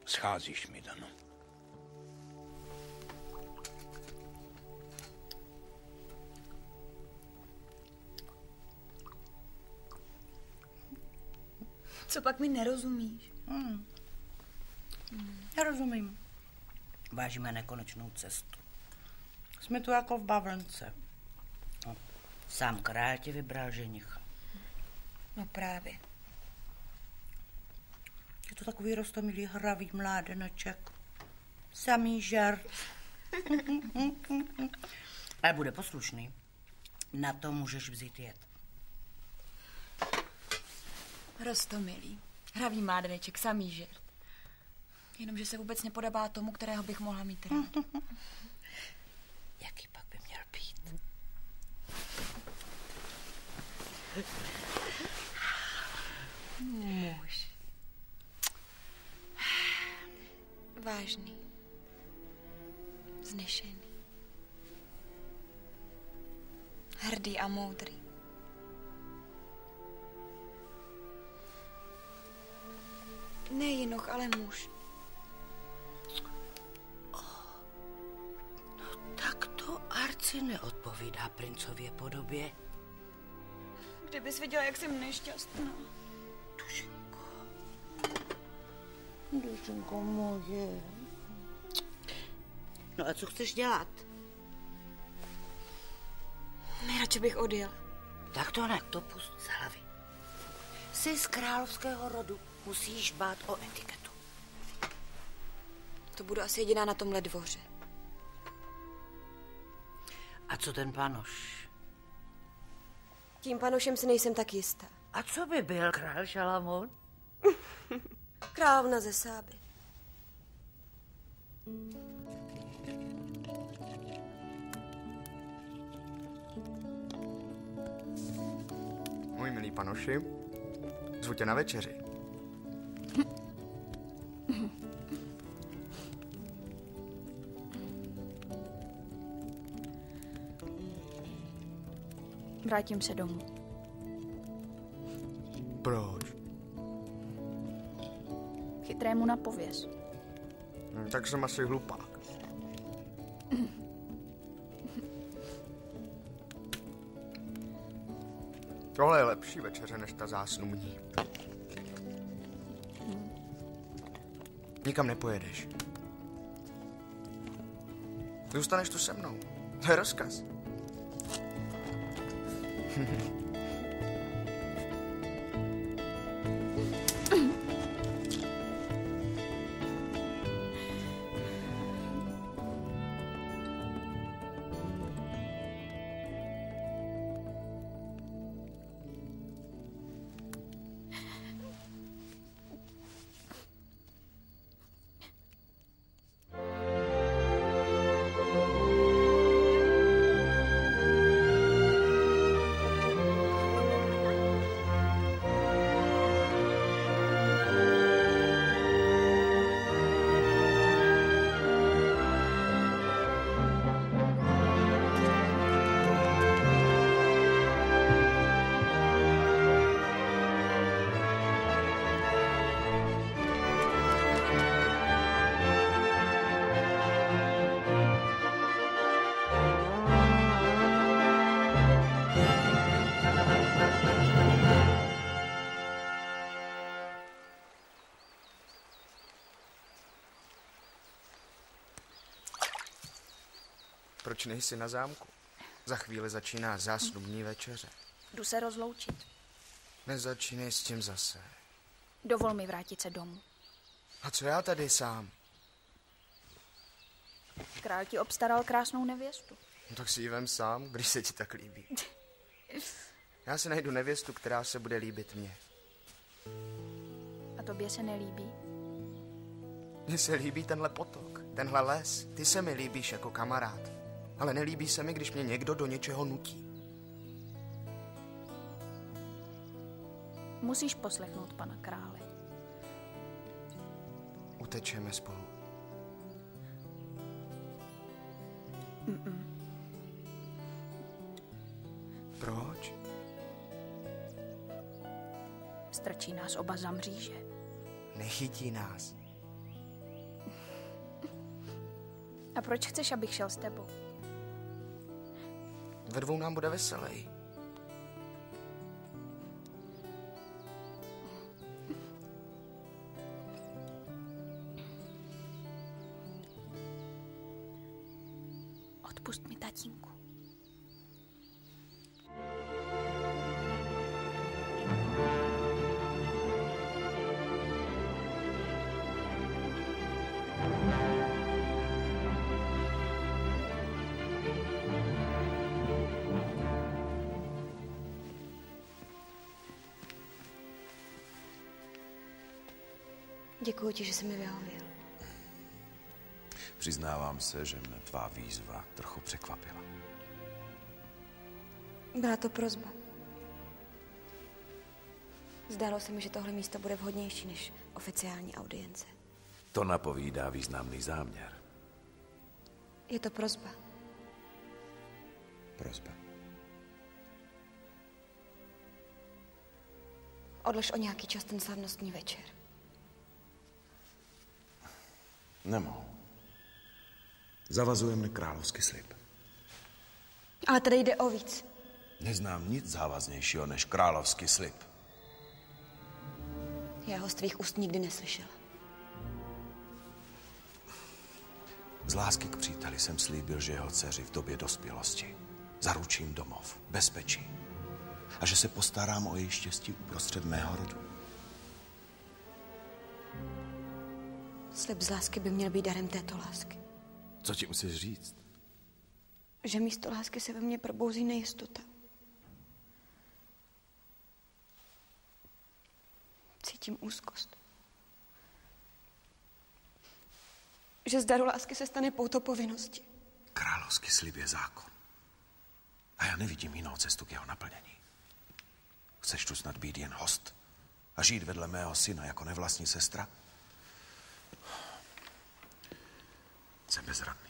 D: Scházíš mi, Dano.
B: Co pak mi nerozumíš?
I: Já rozumím. Vážíme nekonečnou cestu. Jsme tu jako v bavlnce. No, sám král ti vybral ženicha.
B: No právě.
I: Je to takový roztomilý hravý mládeneček. Samý žert. Ale bude poslušný. Na to můžeš vzít jet.
B: Roztomilý. Hravý mládeneček, samý žert. Jenomže se vůbec nepodobá tomu, kterého bych mohla mít rád.
I: Jaký pak by měl být?
B: Muž. Vážný. Vznešený. Hrdý a moudrý. Ne jinoch, ale muž.
I: Tak to, Arci, přeci neodpovídá princově podobě.
B: Kdybys viděla, jak jsem nešťastná.
I: Dušenko moje. No a co chceš dělat?
B: Nejradši bych odjela.
I: Tak to ne, to pust z hlavy. Jsi z královského rodu, musíš dbát o etiketu.
B: To budu asi jediná na tomhle dvoře.
I: A co ten panoš?
N: Tím panošem si nejsem tak jistá.
I: A co by byl král Šalamón?
N: Královna ze Sáby.
A: Můj milý panoši, zvu tě na večeři.
K: Vrátím se domů.
A: Proč?
K: Chytrému na pověz.
A: Tak jsem asi hlupák. Tohle je lepší večeře než ta zásnubní. Nikam nepojedeš. Zůstaneš tu se mnou. To je rozkaz. Proč nejsi na zámku? Za chvíli začíná zásnubní večeře.
K: Jdu se rozloučit.
A: Nezačínej s tím zase.
K: Dovol mi vrátit se domů.
A: A co já tady sám?
K: Král ti obstaral krásnou nevěstu.
A: No tak si ji vem sám, když se ti tak líbí. Já si najdu nevěstu, která se bude líbit mně.
K: A tobě se nelíbí?
A: Mně se líbí tenhle potok, tenhle les. Ty se mi líbíš jako kamarád. Ale nelíbí se mi, když mě někdo do něčeho nutí.
K: Musíš poslechnout pana krále.
A: Utečeme spolu. Proč?
K: Strčí nás oba za mříže.
A: Nechytí nás.
K: A proč chceš, abych šel s tebou?
A: Ve dvou nám bude veselej.
K: Odpust mi, tatínku.
N: Děkuji ti, že jsi mi vyhověl.
C: Přiznávám se, že mne tvá výzva trochu překvapila.
N: Byla to prosba. Zdálo se mi, že tohle místo bude vhodnější než oficiální audience.
C: To napovídá významný záměr.
N: Je to prosba.
C: Prosba.
N: Odlož o nějaký čas ten slavnostní večer.
C: Nemohu. Zavazuje mne královský slib.
B: Ale tady jde o víc.
C: Neznám nic závaznějšího než královský slib.
B: Já ho z tvých úst nikdy neslyšela.
C: Z lásky k příteli jsem slíbil, že jeho dceři v době dospělosti zaručím domov, bezpečí a že se postarám o její štěstí uprostřed mého rodu.
B: Slib z lásky by měl být darem této lásky.
C: Co ti musíš říct?
B: Že místo lásky se ve mně probouzí nejistota. Cítím úzkost. Že z daru lásky se stane pouto povinnosti.
C: Královský slib je zákon. A já nevidím jinou cestu k jeho naplnění. Chceš tu snad být jen host a žít vedle mého syna jako nevlastní sestra? Jsem bezradný.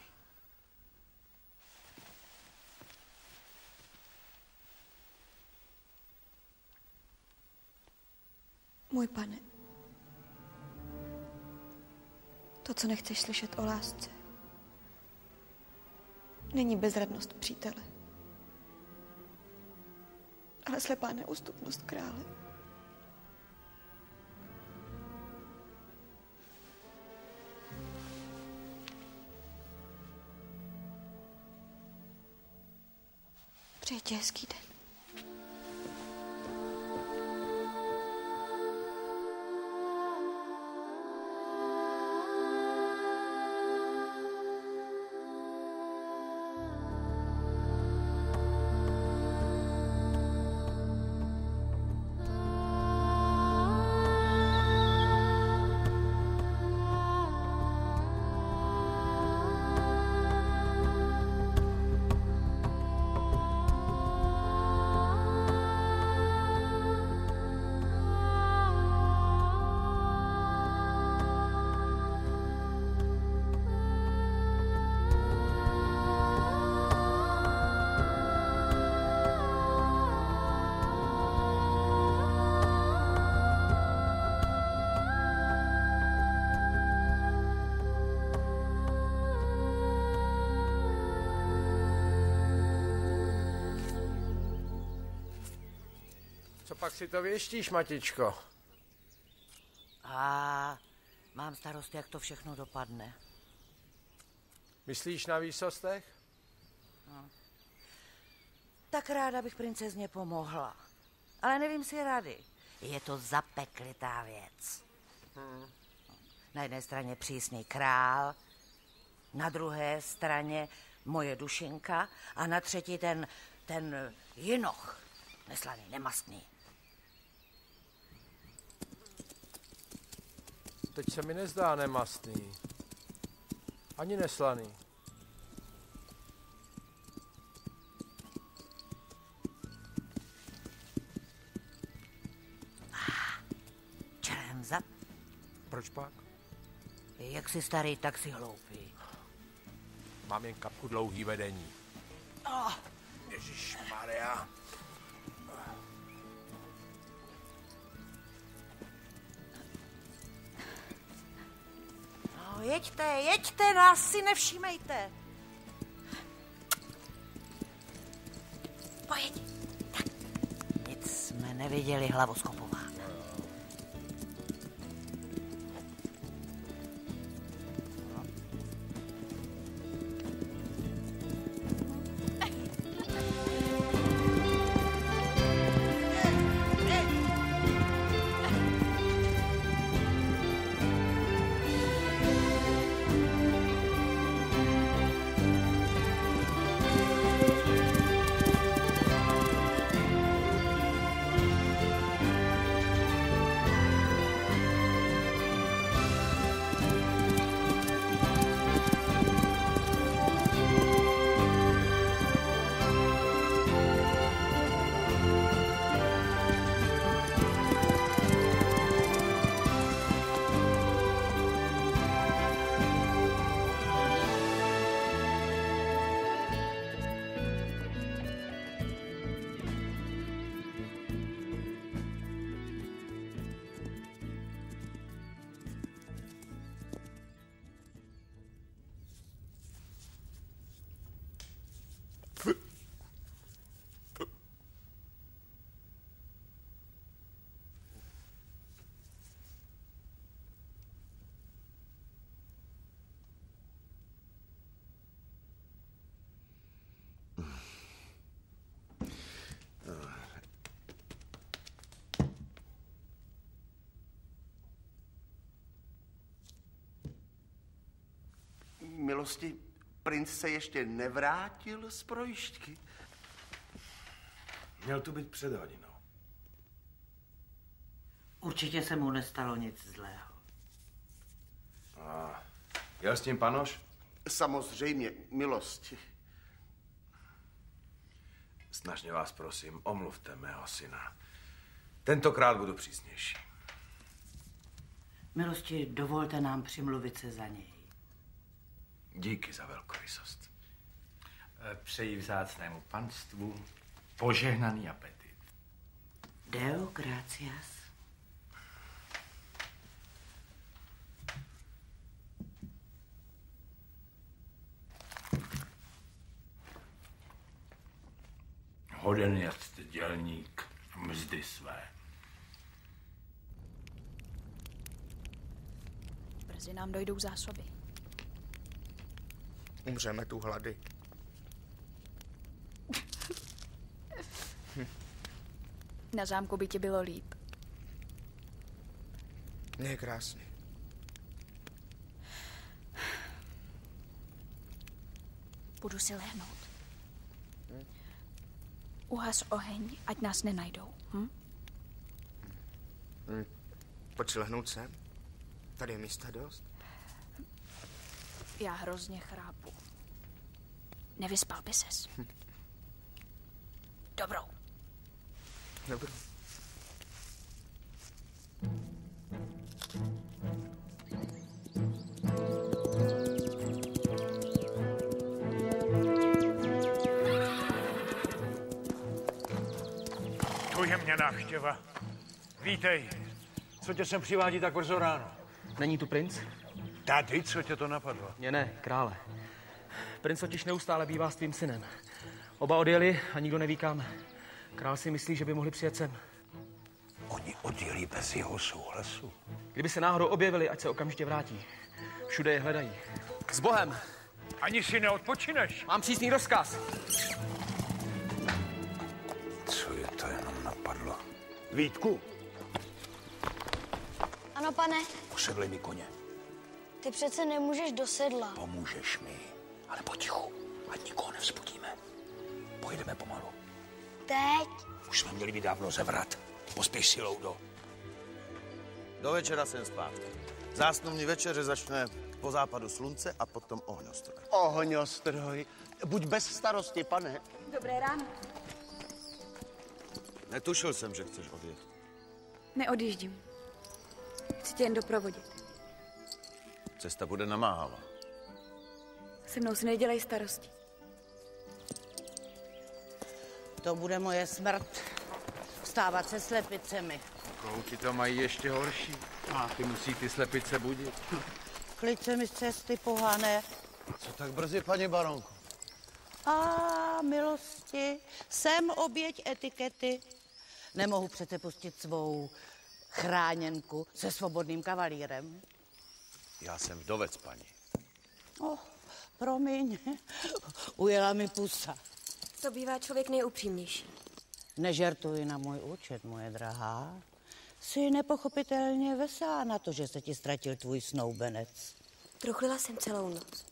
B: Můj pane, to, co nechceš slyšet o lásce, není bezradnost přítele, ale slepá neústupnost krále. Přeji ti hezký den.
H: Co pak si to věštíš, Matičko?
I: Mám starost, jak to všechno dopadne.
H: Myslíš na výsostech?
I: No. Tak ráda bych princezně pomohla. Ale nevím si rady. Je to zapeklitá věc. Na jedné straně přísný král, na druhé straně moje dušinka a na třetí ten jinoch. Neslaný, nemastný.
H: Teď se mi nezdá nemastný. Ani neslaný.
I: Čelem zad.
H: Proč pak?
I: Jak jsi starý, tak si hloupý.
H: Mám jen kapku dlouhý vedení. Ježišmarja.
I: No, jeďte, nás si nevšímejte. Pojď. Tak. Nic jsme neviděli, hlavoskopová.
R: milosti, princ se ještě nevrátil z projišťky?
C: Měl tu být před hodinou.
I: Určitě se mu nestalo nic zlého.
C: A jel s tím panoš?
R: Samozřejmě, milosti.
C: Snažně vás prosím, omluvte mého syna. Tentokrát budu přísnější.
I: Milosti, dovolte nám přimluvit se za něj.
C: Díky za velkorysost.
S: Přeji vzácnému panstvu požehnaný apetit.
I: Deo gratias.
S: Hoden jest dělník mzdy své.
K: Brzy nám dojdou zásoby.
A: Umřeme tu hlady.
K: Na zámku by ti bylo líp.
A: Je krásně.
K: Budu si lehnout. Uhas oheň, ať nás nenajdou.
A: Pojď si lehnout sem. Tady je místa dost.
K: Já hrozně chrápu. Nevyspal by ses. Dobrou.
A: Dobrou.
G: To je mě návštěva. Vítej. Co tě sem přivádí tak brzo ráno?
Q: Není tu princ?
G: Tady, co tě to napadlo?
Q: Ne, krále. Princ totiž neustále bývá s tvým synem. Oba odjeli a nikdo neví kam. Král si myslí, že by mohli přijet sem.
O: Oni odjeli bez jeho souhlasu.
Q: Kdyby se náhodou objevili, ať se okamžitě vrátí. Všude je hledají. S Bohem!
G: Ani si neodpočineš.
Q: Mám přísný rozkaz.
O: Co je to jenom napadlo?
F: Vítku.
M: Ano, pane.
O: Usedlej mi koně.
M: Ty přece nemůžeš do sedla.
O: Pomůžeš mi, ale potichu, ať nikoho nevzbudíme. Pojedeme pomalu.
M: Teď?
O: Už jsme měli být dávno ze vrat. Pospěš si, Loudo.
J: Do večera jsem zpátky. Zásnubní večeře začne po západu slunce a potom ohňostroj.
R: Ohňostroj. Buď bez starosti, pane.
B: Dobré ráno.
J: Netušil jsem, že chceš odjet.
B: Neodjíždím. Chci tě jen doprovodit.
J: Cesta bude namáhavá.
B: Se mnou si nedělej starosti.
I: To bude moje smrt. Vstávat se slepicemi.
D: Kouti to mají ještě horší. A ty musí ty slepice budit.
I: Klid se mi z cesty, pohané.
J: Co tak brzy, paní baronko?
I: A milosti, jsem oběť etikety. Nemohu přece pustit svou chráněnku se svobodným kavalírem.
J: Já jsem vdovec, paní.
I: Promiň, ujela mi pusa.
N: To bývá člověk nejupřímnější.
I: Nežertuj na můj účet, moje drahá. Jsi nepochopitelně veselá na to, že se ti ztratil tvůj snoubenec.
N: Truchlila jsem celou noc.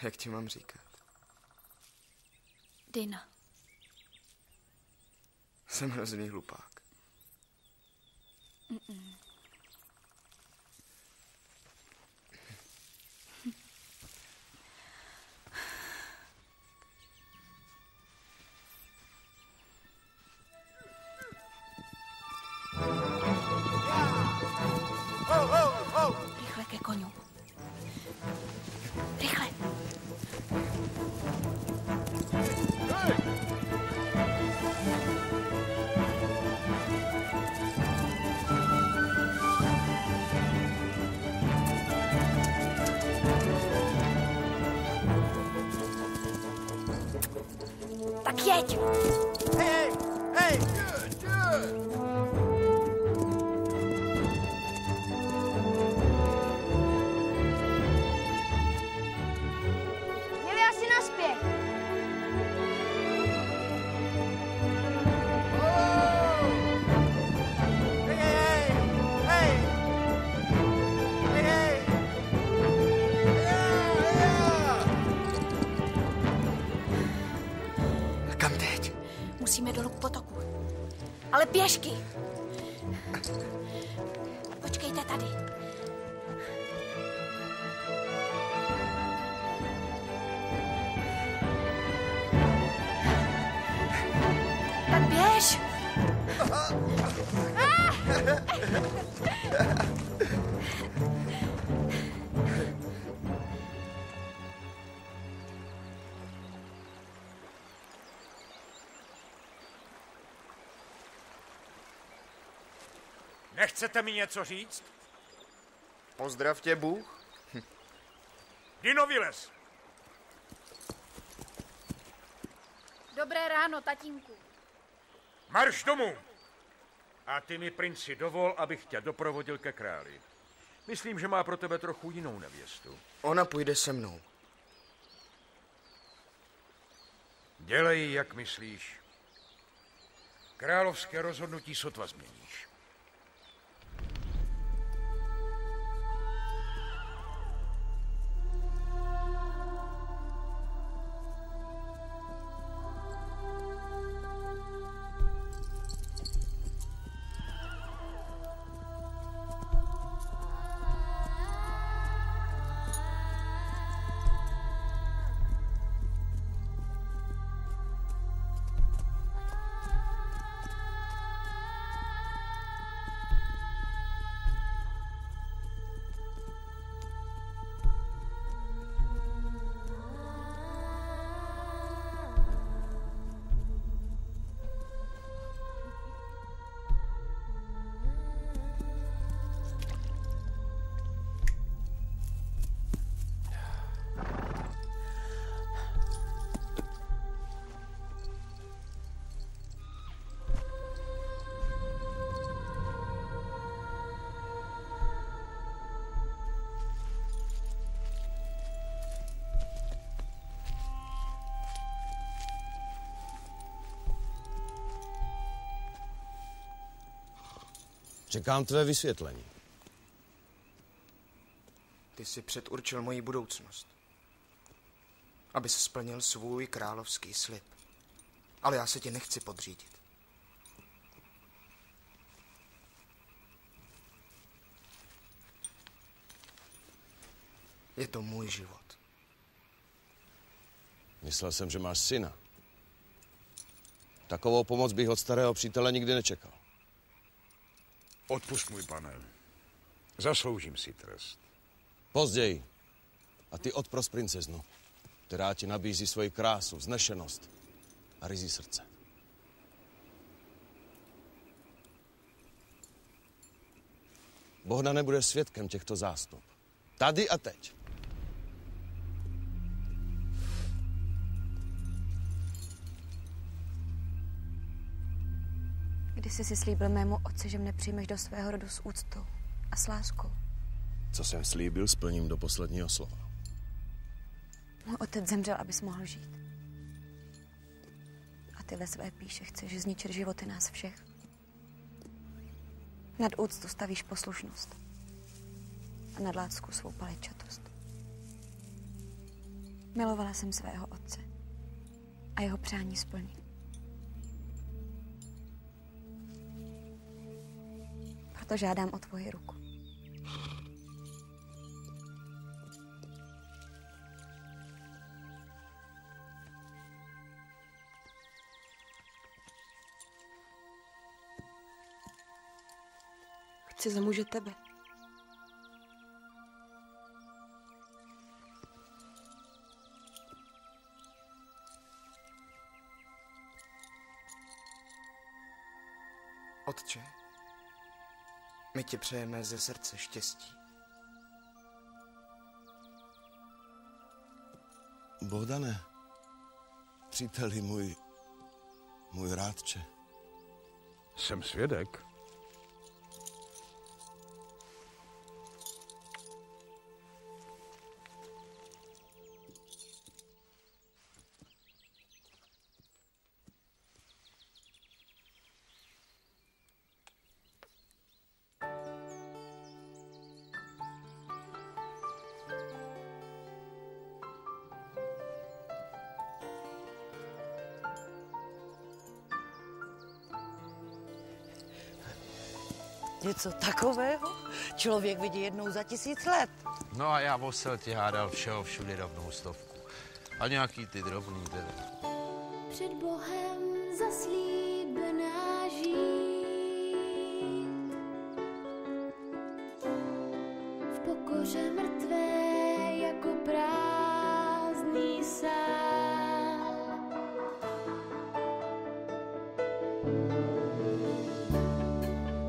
A: Jak ti mám říkat?
M: Dina.
A: Jsem hrozný hlupák.
M: Rychle ke koňu. Rychle. Tak jeď!
O: Hey, hey, good, good.
K: Měli asi naspěch.
A: Kam teď?
M: Musíme dolů k potoku. Ale pěšky. Počkejte tady. Tak běž.
G: Nechcete mi něco říct?
A: Pozdrav tě, Bůh.
G: Dino, vylez!
K: Dobré ráno, tatínku.
G: Marš domů! A ty mi, princi, dovol, abych tě doprovodil ke králi. Myslím, že má pro tebe trochu jinou nevěstu.
A: Ona půjde se mnou.
G: Dělej, jak myslíš. Královské rozhodnutí sotva změníš.
C: Čekám tvé vysvětlení.
A: Ty jsi předurčil moji budoucnost. Aby se splnil svůj královský slib. Ale já se tě nechci podřídit. Je to můj život.
C: Myslel jsem, že máš syna. Takovou pomoc bych od starého přítele nikdy nečekal.
G: Odpusť, můj pane. Zasloužím si trest.
C: Později. A ty odpros princeznu, která ti nabízí svoji krásu, vznešenost a ryzí srdce. Bohda nebude svědkem těchto zástup. Tady a teď.
M: Když jsi si slíbil mému otci, že mne přijmeš do svého rodu s úctou a s láskou.
C: Co jsem slíbil, splním do posledního slova.
M: Můj otec zemřel, abys mohl žít. A ty ve své píše chceš zničit životy nás všech. Nad úctu stavíš poslušnost. A nad lásku svou palečatost. Milovala jsem svého otce a jeho přání splnit. Proto žádám o tvoji ruku.
N: Chci za muže tebe.
A: Otče, my ti přejeme ze srdce štěstí.
C: Bohdane, příteli můj rádče.
D: Jsem svědek.
I: Něco takového člověk vidí jednou za 1000 let.
S: No a já Vosel ti hádal všeho všude rovnou 100. A nějaký ty drobný tedy.
T: Před Bohem zaslíbená žít, v pokoře mrtvé jako prázdný sál.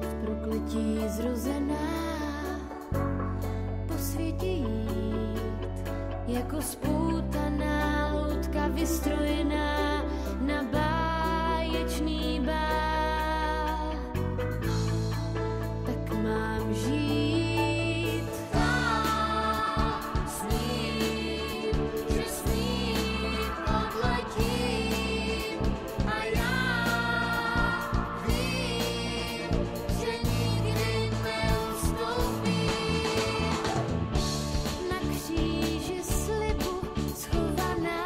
T: V prokletí zrozená, po světě jít, jako spoutaná loutka vystrojená na báječný bál. Tak mám žít s ním, že s ním odletím a já vím, že nikdy neustoupím. Na kříži slibu schovaná,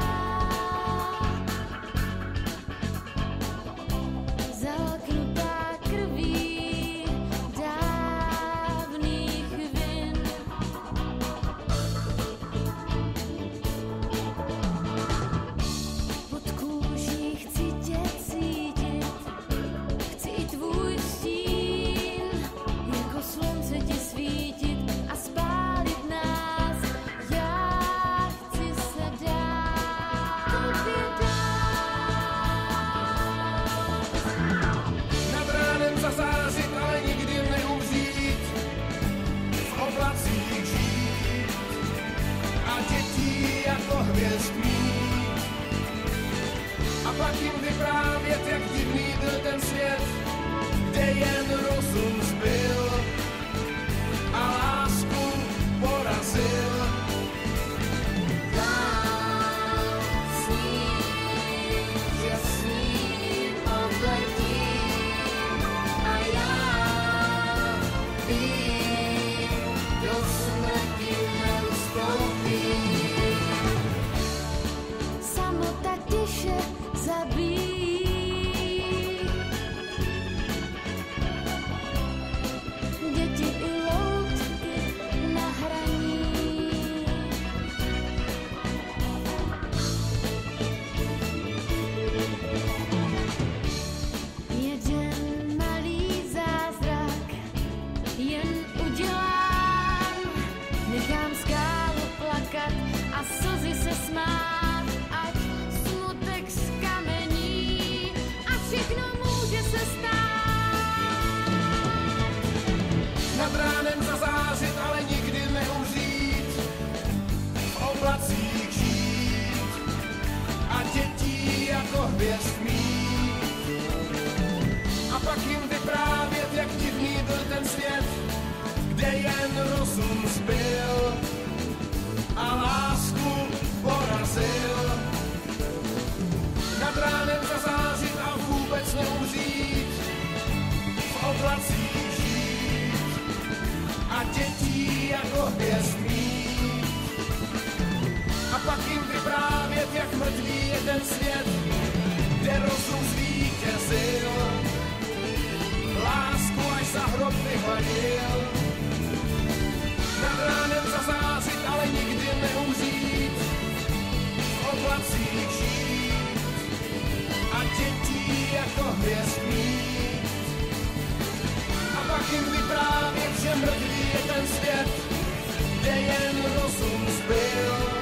T: zalknutá krví dávných vin. Pod kůží chci tě cítit, chci i tvůj stín, jako slunce ti svítit a spálit nás. Já chci se dát tobě
U: Nad ránem zazářit, ale nikdy neumřít, v oblacích žít a dětí jako hvězd mít. A pak jim vyprávět, jak divný byl ten svět, kde jen rozum zbyl a lásku porazil.
T: s ním, že s ním odletím a já vím, do smrti neustoupím. Samota tiše zabíjí, děti i loutky na hraní. Jeden malý zázrak jen udělám, nechám skálu plakat a slzy se smát, ať smutek zkamení a všechno může se stát.
U: Nad ránem zazářit, ale nikdy neumřít, v oblacích žít a dětí jako hvězd mít. A pak jim vyprávět, jak divný byl ten svět, kde jen rozum zbyl a lásku porazil. Nad ránem zazářit a vůbec neumřít, v oblacích žít a dětí jako hvězd mít. A pak jim vyprávět, jak mrtvý je ten svět, kde rozum zvítězil, lásku až za hrob vyhladil. Nad ránem zazářit, ale nikdy neumřít, v oblacích žít a dětí jako hvězd mít. A pak jim vyprávět, že mrtvý je ten svět, kde jen rozum zbyl.